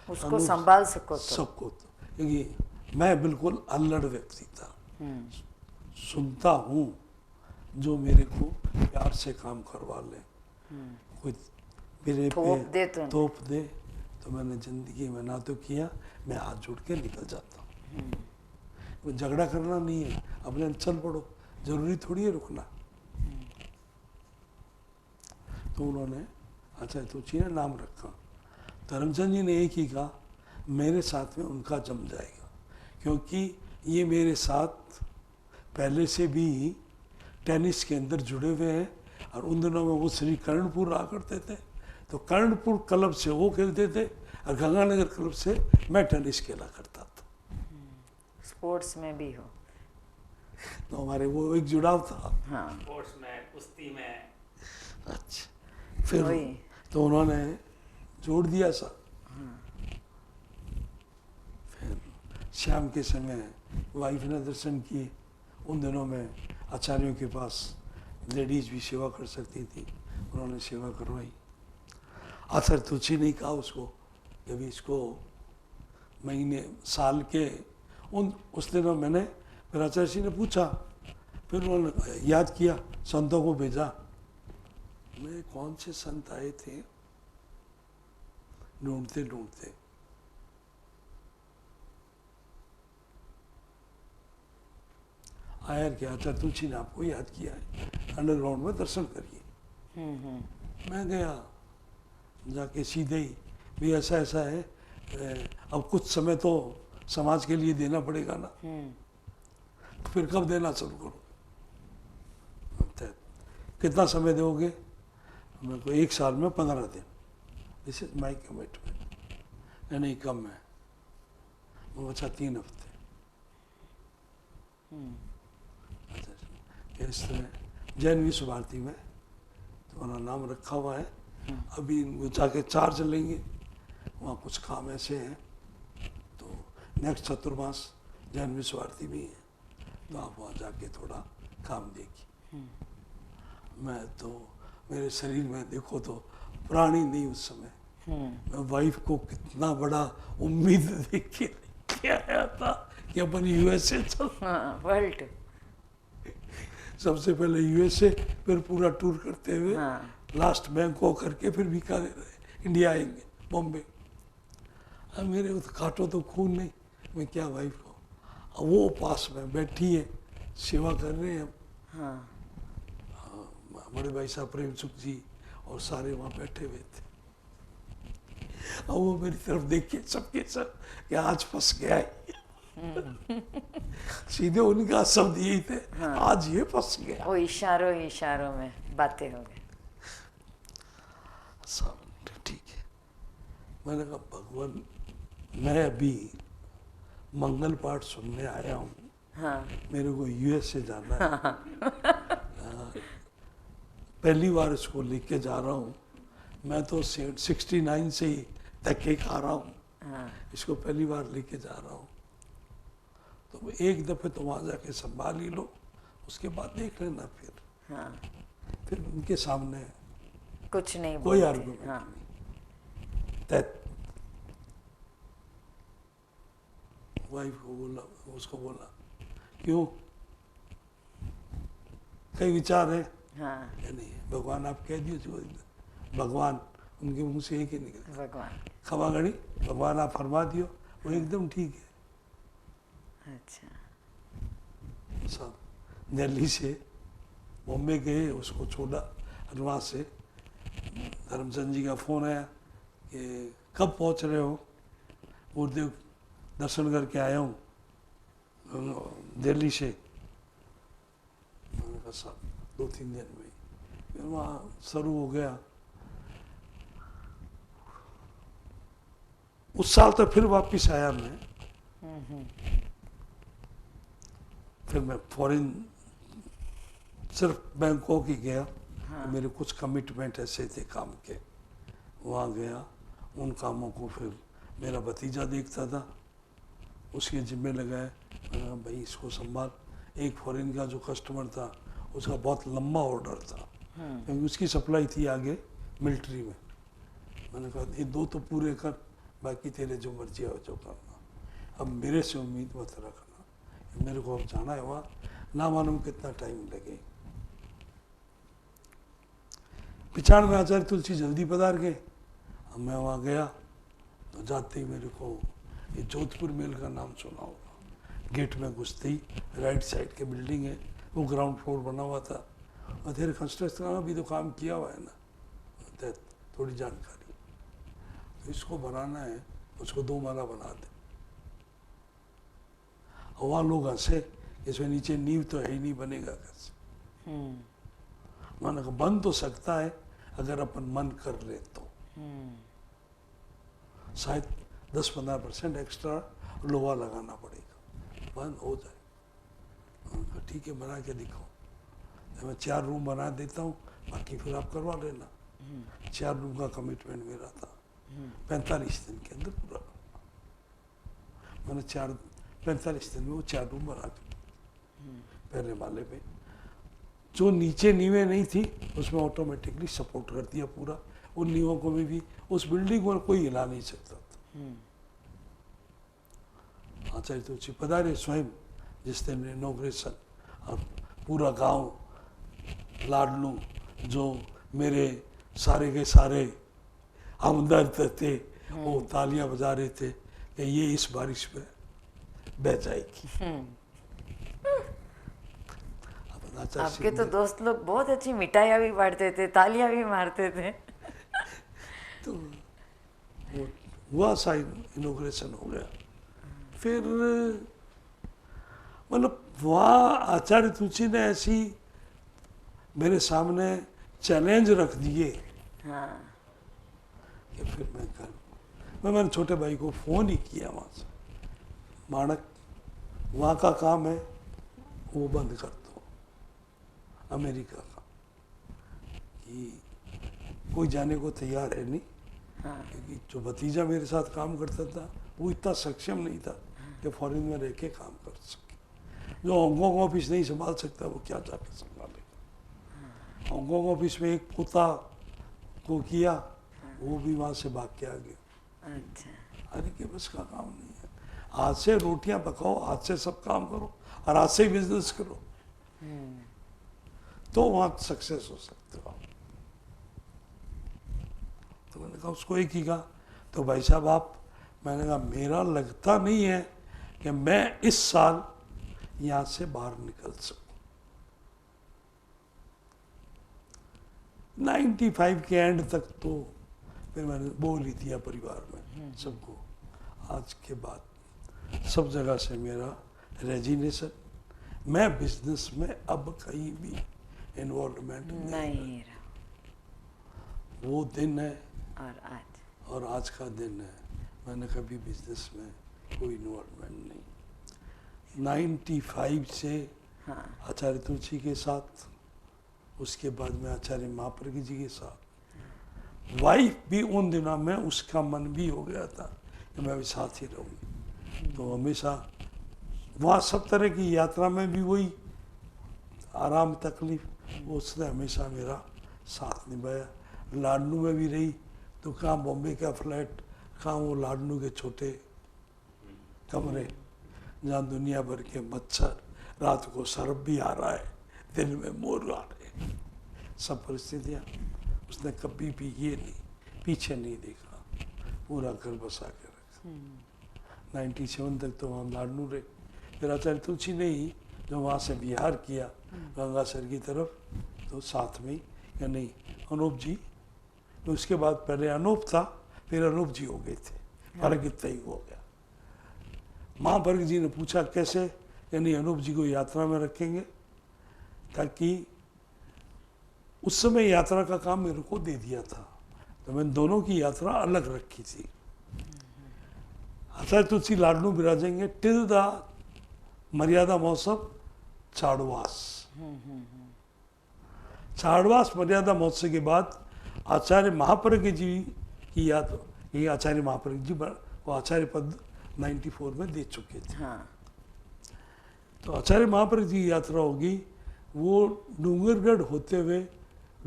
उसको संभाल सको तो सबको तो, क्योंकि मैं बिल्कुल अल्लड़ व्यक्ति था। सुनता हूँ जो मेरे को प्यार से काम करवा ले, कोई मेरे पे तोप दे तो मैंने जिंदगी में ना तो किया, मैं हाथ जोड़ के निकल जाता हूँ। कोई झगड़ा करना नहीं है, अपने चल पड़ो, जरूरी थोड़ी है रुकना। तो उन्होंने आचार्य तुलसी ने नाम रखा। धर्मचंद जी ने एक ही कहा, मेरे साथ में उनका जम जाएगा, क्योंकि ये मेरे साथ पहले से भी टेनिस के अंदर जुड़े हुए हैं, और उन दिनों में वो श्री कर्णपुर रहा करते थे, तो कर्णपुर क्लब से वो खेलते थे और गंगानगर क्लब से मैं टेनिस खेला करता था। स्पोर्ट्स में भी हो तो हमारे वो एक जुड़ाव था। हाँ। स्पोर्ट्स में, कुश्ती में। अच्छा, फिर तो उन्होंने जोड़ दिया सर। फिर शाम के समय वाइफ ने दर्शन किए। उन दिनों में आचार्यों के पास लेडीज भी सेवा कर सकती थी, उन्होंने सेवा करवाई। आचार्य तुलसी ने कहा उसको कि अभी इसको महीने साल के उस दिनों मैंने, फिर आचार्य जी ने पूछा, फिर उन्होंने याद किया, संतों को भेजा। मैं कौन से संत आए थे ढूंढते ढूंढते, आयर के आचार्य तुलसी ने आपको याद किया है, अंडरग्राउंड में दर्शन करिए। मैं गया, जाके सीधे ही भी ऐसा ऐसा है, अब कुछ समय तो समाज के लिए देना पड़ेगा ना, तो फिर कब देना शुरू करो, कितना समय दोगे? मेरे को 1 साल में 15 दिन, दिस इज माई कमिटमेंट। नहीं कम है, वो बचा 3 हफ्ते। इस तरह जैन विश्व भारती में तुम्हारा नाम रखा हुआ है। अभी वो जाके 4 चलेंगे, वहाँ कुछ काम ऐसे हैं, तो नेक्स्ट चतुर्मास जैन विश्व भारती भी है, तो आप वहाँ जाके थोड़ा काम देखिए। मैं तो मेरे शरीर में देखो तो प्राणी नहीं उस समय। मैं वाइफ को कितना बड़ा उम्मीद देख के लेके आया था कि अपन यूएसए चल। हाँ, वर्ल्ड। सबसे पहले यूएसए, फिर पूरा टूर करते हुए हाँ। लास्ट बैंकॉक करके फिर बीकानेर इंडिया आएंगे, बॉम्बे। अब मेरे को तो काटो तो खून नहीं, मैं क्या वाइफ को। अब वो पास में बैठी है, सेवा कर रहे हैं हम। हाँ। बड़े भाई साहब प्रेम सुख जी और सारे वहाँ बैठे हुए थे। अब वो मेरी तरफ देख के सबके सब कि आज फंस गया है। सीधे उनका शब्द यही थे, आज ये फंस गया। वो इशारों इशारों में बातें हो गई। सब ठीक है। मैंने कहा भगवान, मैं अभी मंगल पाठ सुनने आया हूँ। हाँ। मेरे को यूएस से जाना है। पहली बार इसको लेके जा रहा हूँ। मैं तो 69 से ही धक्के खा रहा हूँ। हाँ। इसको पहली बार लेके जा रहा हूँ, तो एक दफे तो वहाँ जाके संभाल ही लो, उसके बाद देख लेना। फिर उनके सामने कुछ नहीं कोई बोलते। आर्गुमेंट हाँ। नहीं। वाइफ को बोला, उसको बोला क्यों, कई विचार है हाँ। या नहीं है? भगवान आप कह दिए जो भगवान, उनके मुंह से एक ही निकल, भगवान। खमा गणी भगवान आप फरमा दियो, वो एकदम ठीक है। अच्छा। सब दिल्ली से बॉम्बे गए, उसको छोड़ा, और वहाँ से धर्मचंद जी का फ़ोन आया कि कब पहुँच रहे हो। गुरुदेव दर्शन करके आया हूँ दिल्ली से। मैंने कहा साहब 2-3 दिन में। फिर वहाँ शुरू हो गया। उस साल तो फिर वापिस आया मैं। फिर मैं फॉरेन सिर्फ बैंकॉक ही गया। हाँ। मेरे कुछ कमिटमेंट ऐसे थे काम के, वहाँ गया। उन कामों को फिर मेरा भतीजा देखता था, उसके जिम्मे लगाए। मैंने कहा भाई इसको संभाल। एक फॉरेन का जो कस्टमर था, उसका बहुत लंबा ऑर्डर था, क्योंकि उसकी सप्लाई थी आगे मिलिट्री में। मैंने कहा ये 2 तो पूरे कर, बाकी तेरे जो मर्जी हो जो करना। अब मेरे से उम्मीद मत रखना, मेरे को अब जाना है वहाँ, ना मालूम कितना टाइम लगे। पिछाड़ में आचार्य तुलसी जल्दी पधार गए। अब मैं वहाँ गया तो जाते ही मेरे को ये जोधपुर मेल का नाम सुना होगा। गेट में घुसते ही राइट साइड के बिल्डिंग है, वो ग्राउंड फ्लोर बना हुआ था। और तेरे कंस्ट्रक्शन का भी तो काम किया हुआ है ना, तो थोड़ी जानकारी। तो इसको बनाना है, उसको 2 माला बना दे। और वहाँ लोग हंसे, इसमें नीचे नींव तो है ही नहीं, बनेगा कैसे। मैंने कहा बन तो सकता है अगर अपन मन कर ले तो। शायद 10-15% एक्स्ट्रा लोहा लगाना पड़ेगा, बंद हो जाए। ठीक है बना के दिखाओ। तो मैं 4 रूम बना देता हूँ, बाकी फिर आप करवा लेना। 4 रूम का कमिटमेंट मेरा था, 45 दिन के अंदर पूरा। मैंने 45 दिन में वो 4 रूम बना के पहले वाले पे। जो नीचे नींवें नहीं थी उसमें ऑटोमेटिकली सपोर्ट कर दिया पूरा। उन नींवों को भी उस बिल्डिंग को कोई हिला नहीं सकता था। आचार्य तुलसी पधारे स्वयं जिस दिन इनॉग्रेशन, और पूरा गांव लाडलू जो मेरे सारे के सारे हमदर्द थे वो तालियां बजा रहे थे कि ये इस बारिश में बह जाएगी। आपके तो दोस्त लोग बहुत अच्छी मिठाइयाँ भी बांटते थे, तालियां भी मारते थे। तो वो हुआ सा इनॉग्रेशन हो गया। फिर मतलब वहाँ आचार्य तुलसी ने ऐसी मेरे सामने चैलेंज रख दिए कि फिर मैंने छोटे भाई को फ़ोन ही किया वहाँ से, माणक वहाँ का काम है वो बंद कर दो, अमेरिका का, कि कोई जाने को तैयार है नहीं। क्योंकि जो भतीजा मेरे साथ काम करता था वो इतना सक्षम नहीं था कि फॉरेन में रह के काम कर सके। जो हांगकांग ऑफिस नहीं संभाल सकता वो क्या जाके संभालेगा। हांगकांग ऑफिस में एक कुत्ता को किया, वो भी वहाँ से भाग के आ गया। अच्छा। अरे कि बस का काम नहीं है। हाथ से रोटियां पकाओ, हाथ से सब काम करो और हाथ से ही बिजनेस करो, तो वहाँ सक्सेस हो सकते हो आप। तो मैंने कहा उसको एक ही कहा, तो भाई साहब आप, मैंने कहा मेरा लगता नहीं है कि मैं इस साल यहाँ से बाहर निकल सकूं। 95 के एंड तक तो फिर मैंने बोल ही दिया परिवार में सबको, आज के बाद सब जगह से मेरा रेजिग्नेशन, मैं बिजनेस में अब कहीं भी इन्वॉल्वमेंट नहीं रहा। वो दिन है और आज और आज का दिन है, मैंने कभी बिजनेस में कोई इन्वॉल्वमेंट नहीं। 95 से हाँ। आचार्य तुलसी के साथ, उसके बाद में आचार्य महाप्रज्ञ जी के साथ। वाइफ भी उन दिनों में उसका मन भी हो गया था कि मैं भी साथ ही रहूँगी, तो हमेशा वहाँ सब तरह की यात्रा में भी वही आराम तकलीफ, उसने हमेशा मेरा साथ निभाया। लाडनू में भी रही तो कहाँ बॉम्बे का फ्लैट, कहाँ वो लाडनू के छोटे कमरे जहाँ दुनिया भर के मच्छर, रात को सर्प भी आ रहा है, दिन में मोर आ रहे हैं, सब परिस्थितियाँ। उसने कभी भी ये नहीं, पीछे नहीं देखा, पूरा घर बसा के रखा। 97 तक तो वहाँ लाडनू रहे। फिर आचार्य तुलसी ने ही जो वहाँ से बिहार किया गंगासर की तरफ, तो साथ में या नहीं अनूप जी, तो उसके बाद पहले अनूप था, फिर अनूप जी हो गए थे, फर्क इतना ही हो गया। महाप्रज्ञ जी ने पूछा कैसे, यानी अनूप जी को यात्रा में रखेंगे, ताकि उस समय यात्रा का काम मेरे को दे दिया था, तो मैंने दोनों की यात्रा अलग रखी थी। आचार्य तुलसी लाडनू विराजेंगे टिल द मर्यादा महोत्सव चाड़वास। चाड़वास मर्यादा महोत्सव के बाद आचार्य महाप्रज्ञ जी की यात्रा, ये आचार्य महाप्रज्ञ जी वो आचार्य पद 94 में दे चुके थे। हाँ। तो आचार्य महाप्रज्ञ जी की यात्रा होगी, वो डूंगरगढ़ होते हुए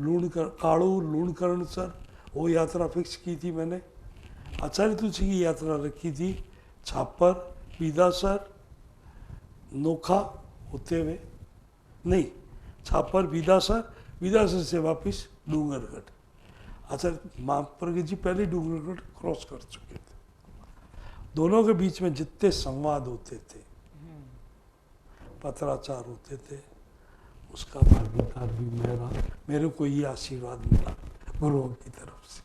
काड़ू लूणकरण सर, वो यात्रा फिक्स की थी मैंने। आचार्य तुलसी की यात्रा रखी थी छापर, बीदासर, नोखा होते हुए, नहीं छापर बीदासर से वापस डूंगरगढ़। आचार्य महाप्रज्ञ जी पहले डूंगरगढ़ क्रॉस कर चुके थे। दोनों के बीच में जितने संवाद होते थे, पत्राचार होते थे, उसका भागीदार भी मेरे को ये आशीर्वाद मिला गुरुओं की तरफ से।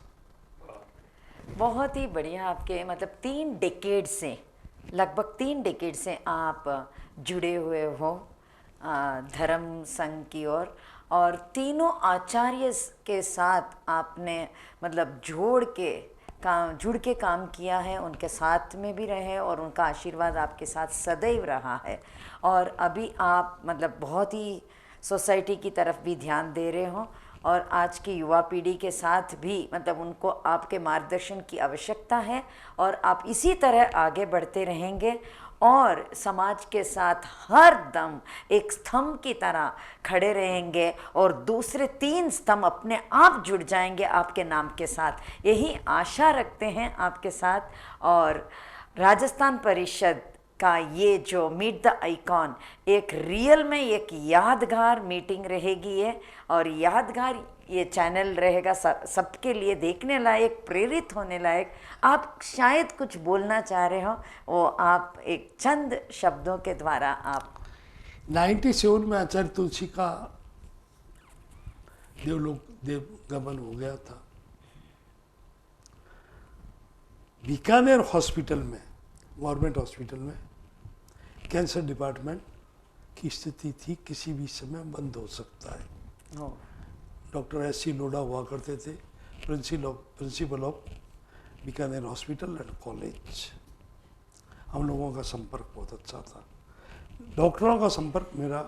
बहुत ही बढ़िया। आपके मतलब 3 डेकेड से, लगभग 3 डेकेड से आप जुड़े हुए हो धर्म संघ की ओर, और तीनों आचार्य के साथ आपने मतलब जुड़ के काम किया है, उनके साथ में भी रहे और उनका आशीर्वाद आपके साथ सदैव रहा है। और अभी आप मतलब बहुत ही सोसाइटी की तरफ भी ध्यान दे रहे हो, और आज की युवा पीढ़ी के साथ भी मतलब उनको आपके मार्गदर्शन की आवश्यकता है, और आप इसी तरह आगे बढ़ते रहेंगे और समाज के साथ हर दम एक स्तंभ की तरह खड़े रहेंगे, और दूसरे 3 स्तंभ अपने आप जुड़ जाएंगे आपके नाम के साथ। यही आशा रखते हैं आपके साथ। और राजस्थान परिषद का ये जो मीट द आइकॉन एक रियल में एक यादगार मीटिंग रहेगी ये, और यादगार ये चैनल रहेगा सबके लिए देखने लायक, प्रेरित होने लायक। आप शायद कुछ बोलना चाह रहे हो, वो आप एक चंद शब्दों के द्वारा आप। 97 में आचार्य तुलसी का देवगमन हो गया था। बीकानेर हॉस्पिटल में, गवर्नमेंट हॉस्पिटल में कैंसर डिपार्टमेंट की स्थिति थी, किसी भी समय बंद हो सकता है। Doctor S.C. लोढ़ा हुआ करते थे principle of Bikaner hospital and college. हम लोगों का संपर्क बहुत अच्छा था, डॉक्टरों का संपर्क मेरा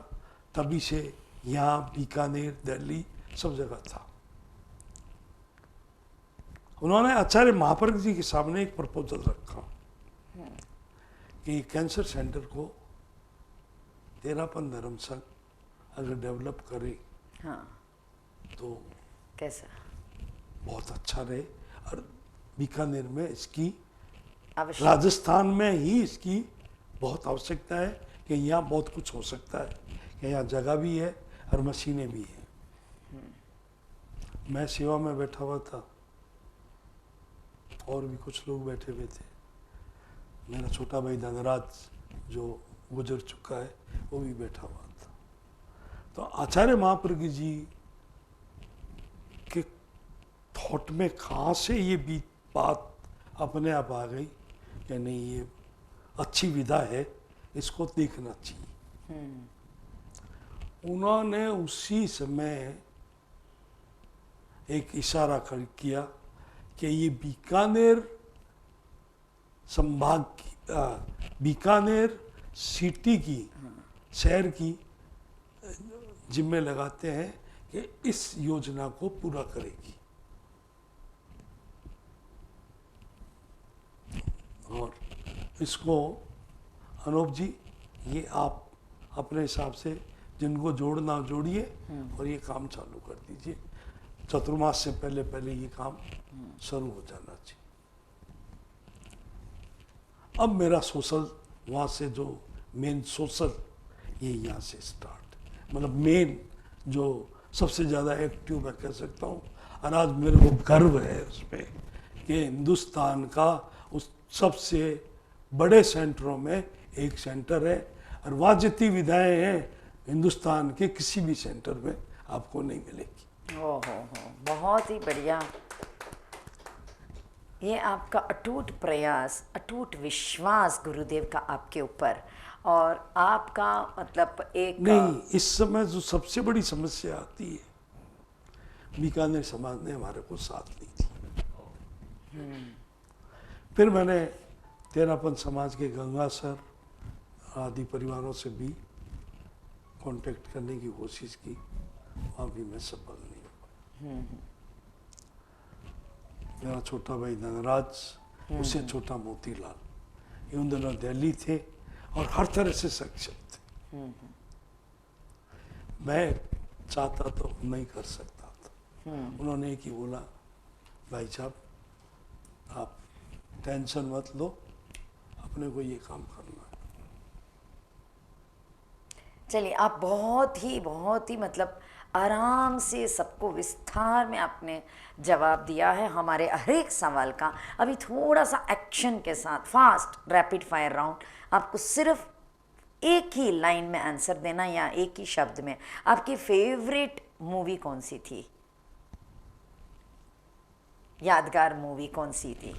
तभी से यहाँ बीकानेर, दिल्ली सब जगह था। उन्होंने आचार्य महाप्रज्ञ जी के सामने एक प्रपोजल रखा कि कैंसर सेंटर को तेरापन धर्म संघ अगर डेवलप करे, हाँ, तो कैसा? बहुत अच्छा रहे। और बीकानेर में इसकी, अवश्य। राजस्थान में ही इसकी बहुत आवश्यकता है कि यहाँ बहुत कुछ हो सकता है, कि यहाँ जगह भी है और मशीनें भी हैं। मैं सेवा में बैठा हुआ था और भी कुछ लोग बैठे हुए थे। मेरा छोटा भाई धनराज जो गुजर चुका है वो भी बैठा हुआ था। तो आचार्य महाप्रज्ञ जी के थॉट में कहाँ से ये बात अपने आप आ गई कि नहीं, ये अच्छी विधा है, इसको देखना चाहिए। उन्होंने उसी समय एक इशारा किया कि ये बीकानेर संभाग की, बीकानेर सिटी की, शहर की जिम्मे लगाते हैं कि इस योजना को पूरा करेगी। और इसको अनूप जी, ये आप अपने हिसाब से जिनको जोड़ना जोड़िए और ये काम चालू कर दीजिए। चतुर्मास से पहले पहले ये काम शुरू हो जाना चाहिए। अब मेरा सोशल वहाँ से जो मेन सोशल, ये यहाँ से स्टार्ट, मतलब मेन जो सबसे ज़्यादा एक्टिव मैं कह सकता हूँ। और आज मेरे को गर्व है उस पर कि हिंदुस्तान का उस सबसे बड़े सेंटरों में एक सेंटर है, और वहाँ जितनी विधाएँ हैं हिंदुस्तान के किसी भी सेंटर में आपको नहीं मिलेगी। हो, बहुत ही बढ़िया। ये आपका अटूट प्रयास, अटूट विश्वास गुरुदेव का आपके ऊपर, और आपका मतलब एक नहीं, इस समय जो सबसे बड़ी समस्या आती है, बीकानेर समाज ने हमारे को साथ नहीं दी। फिर मैंने तेरापन समाज के गंगा सर आदि परिवारों से भी कांटेक्ट करने की कोशिश की, वहाँ भी मैं सफल नहीं हो पाया। मेरा छोटा भाई धनराज, उससे छोटा मोतीलाल, ये उन दिनों दिल्ली थे और हर तरह से सक्षम थे। मैं चाहता तो नहीं कर सकता था। उन्होंने एक ही बोला, भाई साहब आप टेंशन मत लो, अपने को ये काम करना है। चलिए, आप बहुत ही मतलब आराम से सबको विस्तार में आपने जवाब दिया है हमारे हर एक सवाल का। अभी थोड़ा सा एक्शन के साथ फास्ट रैपिड फायर राउंड, आपको सिर्फ एक ही लाइन में आंसर देना या एक ही शब्द में। आपकी फेवरेट मूवी कौन सी थी? यादगार मूवी कौन सी थी?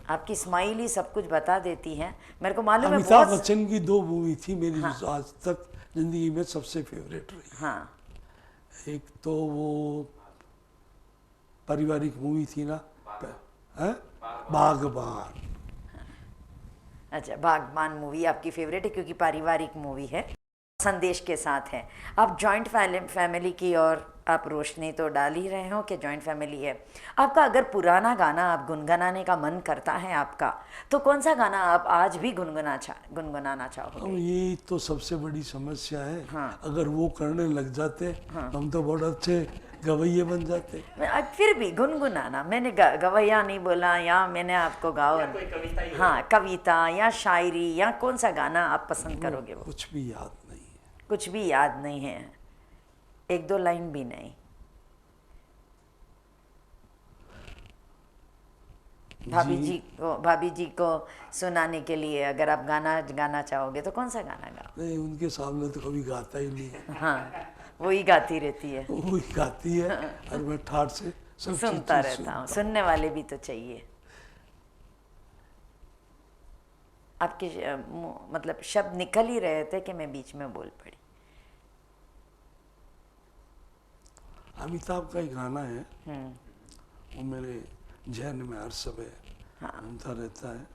आपकी स्माइल ही सब कुछ बता देती है, मेरे को मालूम है। अमिताभ बच्चन की 2 मूवी थी मेरी, जो आज तक जिंदगी में सबसे फेवरेट रही। हाँ, एक तो वो पारिवारिक मूवी थी ना, बागबान। अच्छा, बागबान मूवी आपकी फेवरेट है क्योंकि पारिवारिक मूवी है, संदेश के साथ है। आप जॉइंट फैमिली की और आप रोशनी तो डाल ही रहे हो कि जॉइंट फैमिली है। आपका अगर पुराना गाना आप गुनगुनाने का मन करता है आपका, तो कौन सा गाना आप आज भी गुनगुनाना चाहोगे? अब ये तो सबसे बड़ी समस्या है। हाँ। अगर वो करने लग जाते हम तो बहुत अच्छे गवैये बन जाते। फिर भी गुनगुनाना, मैंने गवैया नहीं बोला, या मैंने आपको गाओ, कोई कविता ही हाँ, कविता या शायरी, या कौन सा गाना आप पसंद करोगे? वो कुछ भी याद नहीं है। कुछ भी याद नहीं है, 1-2 लाइन भी नहीं? भाभी जी को सुनाने के लिए अगर आप गाना गाना चाहोगे तो कौन सा गाना गाओ? नहीं, उनके सामने तो कभी गाता ही नहीं है। हाँ, वही गाती रहती है, वही गाती है और मैं ठाठ से सब सुनता रहता हूँ। सुनने वाले भी तो चाहिए। आपके मतलब शब्द निकल ही रहे थे कि मैं बीच में बोल पड़ी। अमिताभ का एक गाना है, वो मेरे जहन में हर समय घूमता रहता है,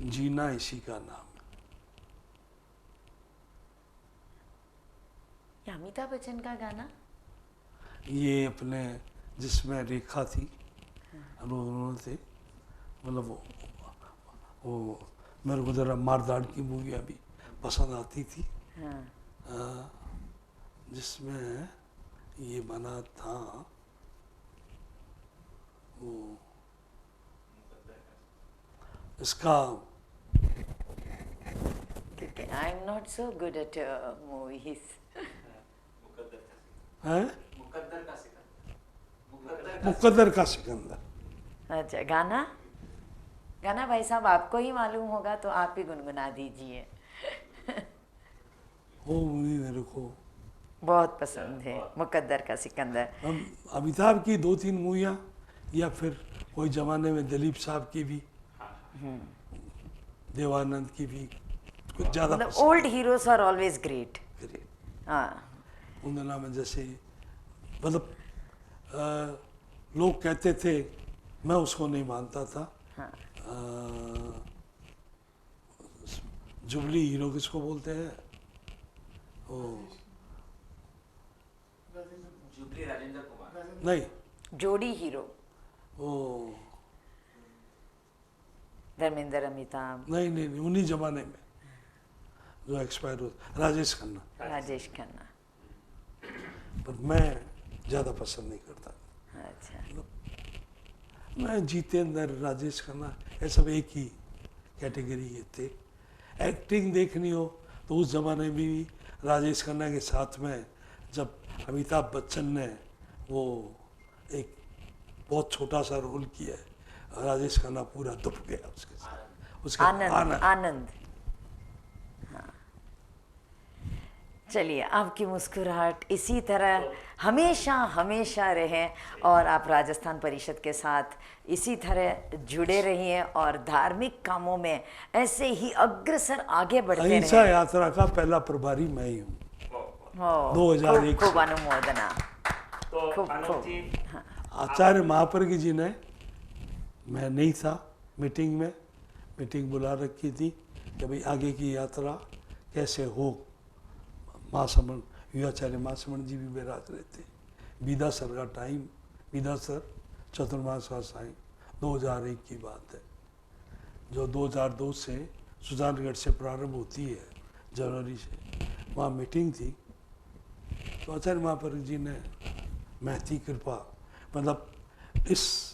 जीना इसी का नाम है। ये अमिताभ बच्चन का गाना? ये अपने जिसमें रेखा थी, उन्होंने थे, मतलब वो मेरे को जरा मारदाड़ की मूवियाँ भी पसंद आती थी। जिसमें ये बना था वो इसका क्योंकि I am not so good at movies. है मुकद्दर का सिकंदर। मुकद्दर का सिकंदर। अच्छा, गाना गाना भाई साहब आपको ही मालूम होगा तो आप ही गुनगुना दीजिए। वो मूवी मेरे को बहुत पसंद है मुकद्दर का सिकंदर। हम अमिताभ की 2-3 मूवियाँ या फिर कोई जमाने में दिलीप साहब की भी, देवानंद की भी कुछ ज़्यादा मतलब पसंद old heroes are always great. है। हाँ, उन दिनों में जैसे मतलब लोग कहते थे, मैं उसको नहीं मानता था। हाँ। जुबली हीरो किसको बोलते हैं? ओ जुबली राजेंद्र कुमार। नहीं, जोड़ी हीरो वो धर्मेंद्र, अमिताभ, नहीं नहीं नहीं, उन्हीं जमाने में जो एक्सपायर हो, राजेश खन्ना। राजेश खन्ना। पर मैं ज़्यादा पसंद नहीं करता। अच्छा, मैं जितेंद्र, राजेश खन्ना, ये सब एक ही कैटेगरी के थे। एक्टिंग देखनी हो तो उस जमाने में भी राजेश खन्ना के साथ में जब अमिताभ बच्चन ने वो एक बहुत छोटा सा रोल किया है, राजेश खन्ना पूरा दुब गया उसके साथ। उसका आनंद आनंद। हाँ, चलिए, आपकी मुस्कुराहट इसी तरह हमेशा हमेशा रहे और आप राजस्थान परिषद के साथ इसी तरह जुड़े रहिए और धार्मिक कामों में ऐसे ही अग्रसर आगे बढ़ते अहिंसा रहें। यात्रा का पहला प्रभारी मैं ही हूँ। हो, 2001 खूब खूब अनुमोदना। तो खूब, अनूप खूब। जी, आचार्य महापर्गी जी ने, मैं नहीं था मीटिंग बुला रखी थी कि भाई आगे की यात्रा कैसे हो। महासमण युवाचार्य महासमण जी भी विराज रहे थे। बीदा सर का टाइम, बीदा सर चतुर्मास का साइन 2001 की बात है, जो 2002 से सुजानगढ़ से प्रारंभ होती है, जनवरी से। वहाँ मीटिंग थी तो आचार्य महापर्गी जी ने महती कृपा, मतलब इस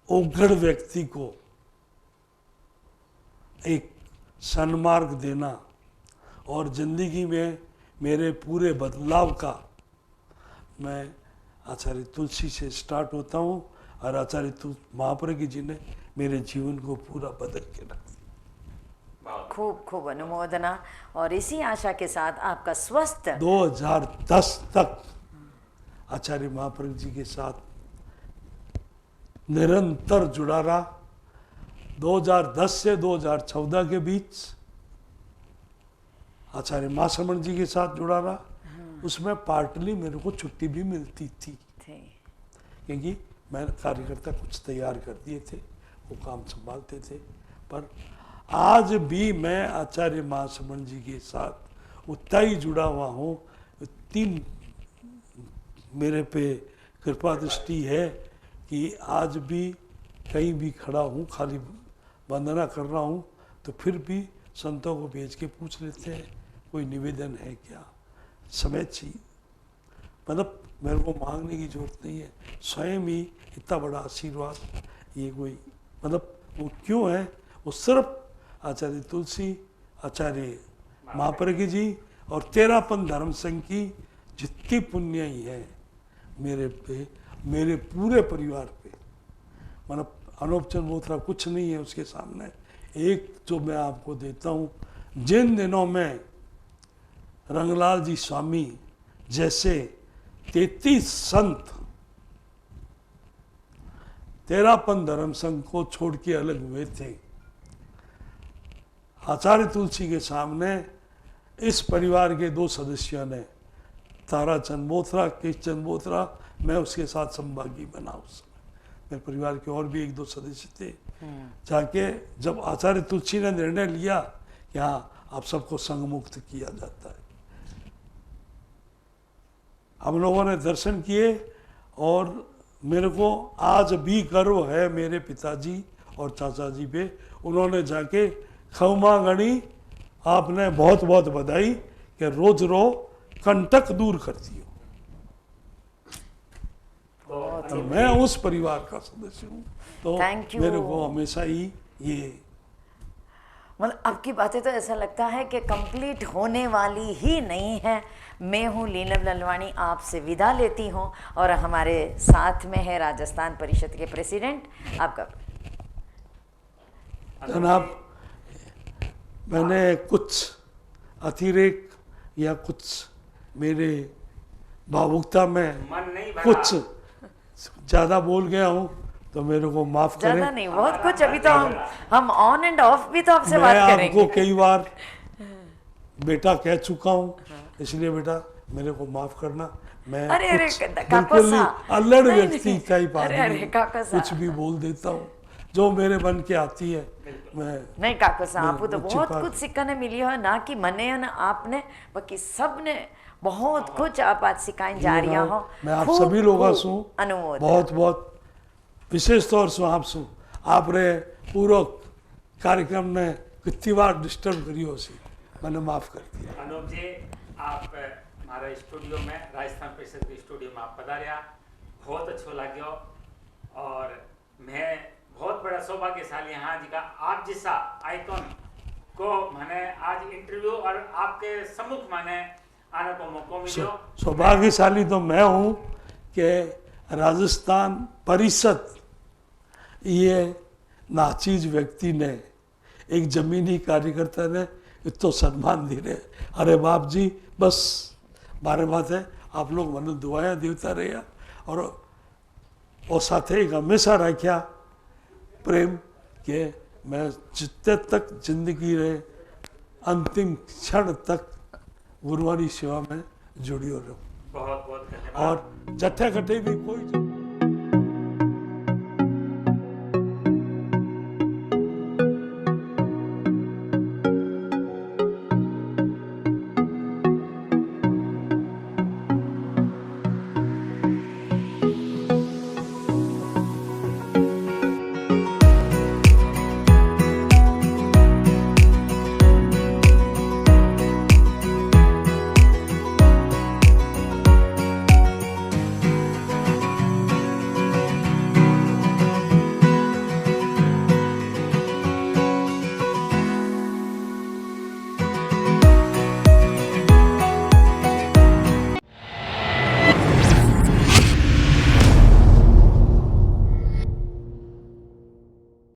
ओघड़ व्यक्ति को एक सन्मार्ग देना और जिंदगी में मेरे पूरे बदलाव का, मैं आचार्य तुलसी से स्टार्ट होता हूँ और आचार्य महापर्गी जी ने मेरे जीवन को पूरा बदल के रख दिया। खूब खूब अनुमोदना और इसी आशा के साथ आपका स्वस्थ 2010 तक आचार्य महापर्गी जी के साथ निरंतर जुड़ा रहा। 2010 से 2014 के बीच आचार्य महासमण जी के साथ जुड़ा रहा। उसमें पार्टली मेरे को छुट्टी भी मिलती थी क्योंकि मैं कार्यकर्ता कुछ तैयार कर दिए थे, वो काम संभालते थे। पर आज भी मैं आचार्य महासमण जी के साथ उतना ही जुड़ा हुआ हूँ। तीन मेरे पे कृपा दृष्टि है कि आज भी कहीं भी खड़ा हूँ, खाली वंदना कर रहा हूँ तो फिर भी संतों को भेज के पूछ लेते हैं कोई निवेदन है क्या, समय चाहिए। मतलब मेरे को मांगने की जरूरत नहीं है, स्वयं ही इतना बड़ा आशीर्वाद ये कोई, मतलब वो क्यों है, वो सिर्फ आचार्य तुलसी, आचार्य महापर्गी जी और तेरापन धर्म संघ की जितनी पुण्य ही है मेरे पे, मेरे पूरे परिवार पे। मतलब अनूप चंद बोथरा कुछ नहीं है उसके सामने। एक जो मैं आपको देता हूँ, जिन दिनों में रंगलाल जी स्वामी जैसे 33 संत तेरापन धर्म संघ को छोड़ के अलग हुए थे, आचार्य तुलसी के सामने इस परिवार के 2 सदस्यों ने, ताराचंद बोथरा, केशचंद बोथरा, मैं उसके साथ संभागी बना। उस समय मेरे परिवार के और भी 1-2 सदस्य थे। जाके जब आचार्य तुलसी ने निर्णय लिया कि हाँ आप सबको संघ मुक्त किया जाता है, हम लोगों ने दर्शन किए और मेरे को आज भी गर्व है मेरे पिताजी और चाचा जी पे। उन्होंने जाके खमा गणी आपने बहुत बहुत बधाई कि रोज रो कंटक दूर करती हो। तो मैं उस परिवार का सदस्य हूँ, तो Thank you. मेरे को हमेशा ही ये मतलब आपकी बातें तो ऐसा लगता है कि कंप्लीट होने वाली ही नहीं है। मैं हूँ नीलम ललवाणी, आपसे विदा लेती हूँ और हमारे साथ में है राजस्थान परिषद के प्रेसिडेंट आपका। जनाब, मैंने कुछ अतिरेक या कुछ मेरे भावुकता में मन नहीं भरा। कुछ ज़्यादा बोल गया हूँ तो मेरे को माफ़ करें। ज़्यादा नहीं, बहुत कुछ। अभी तो हम ऑन एंड ऑफ भी तो आपसे मैं बात आपको करेंगे। कई बार बेटा कह चुका हूँ, इसलिए बेटा मेरे को माफ़ करना। मैं अरे, अरे, कुछ काका बिल्कुल ही साहब। अल्लड़ नहीं, व्यक्ति नहीं। टाइप अरे, आदमी अरे, काका हूँ। कुछ साहब। भी बोल देता हूँ जो मेरे मन के आती है। मैं नहीं काका साहब, आपको तो मैं बहुत छिपा- कुछ सिखाने मिली है, ना कि मने ना आपने, बाकी सब ने बहुत कुछ आप आज सिखाई जा रही हो। मैं आप खूब, सभी लोगों खूब से अनुमोदन। बहुत बहुत विशेष तौर से आपसे आपने पूरा कार्यक्रम ने कितनी बार डिस्टर्ब करियो सी, मैंने माफ कर दिया। अनूप जी, आप हमारे स्टूडियो में, राजस्थान परिषद के स्टूडियो में आप पधारिया, बहुत अच्छो लाग्यो और मैं बहुत बड़ा सौभाग्यशाली हाँ जी का आप जैसा आइकॉन को मैंने आज इंटरव्यू और आपके सम्मुख मैंने आने को मौका मिलो। सौभाग्यशाली तो मैं हूँ कि राजस्थान परिषद ये नाचीज व्यक्ति ने, एक जमीनी कार्यकर्ता ने इतना सम्मान दी रहे। अरे बाप जी, बस बारे बात है, आप लोग मन दुआएं देता रहे और साथ ही हमेशा रखा प्रेम के मैं जितने तक जिंदगी रहे अंतिम क्षण तक गुरुवारी सेवा में जुड़ियो रहूं। बहुत बहुत धन्यवाद। और जट्ठे कटे भी कोई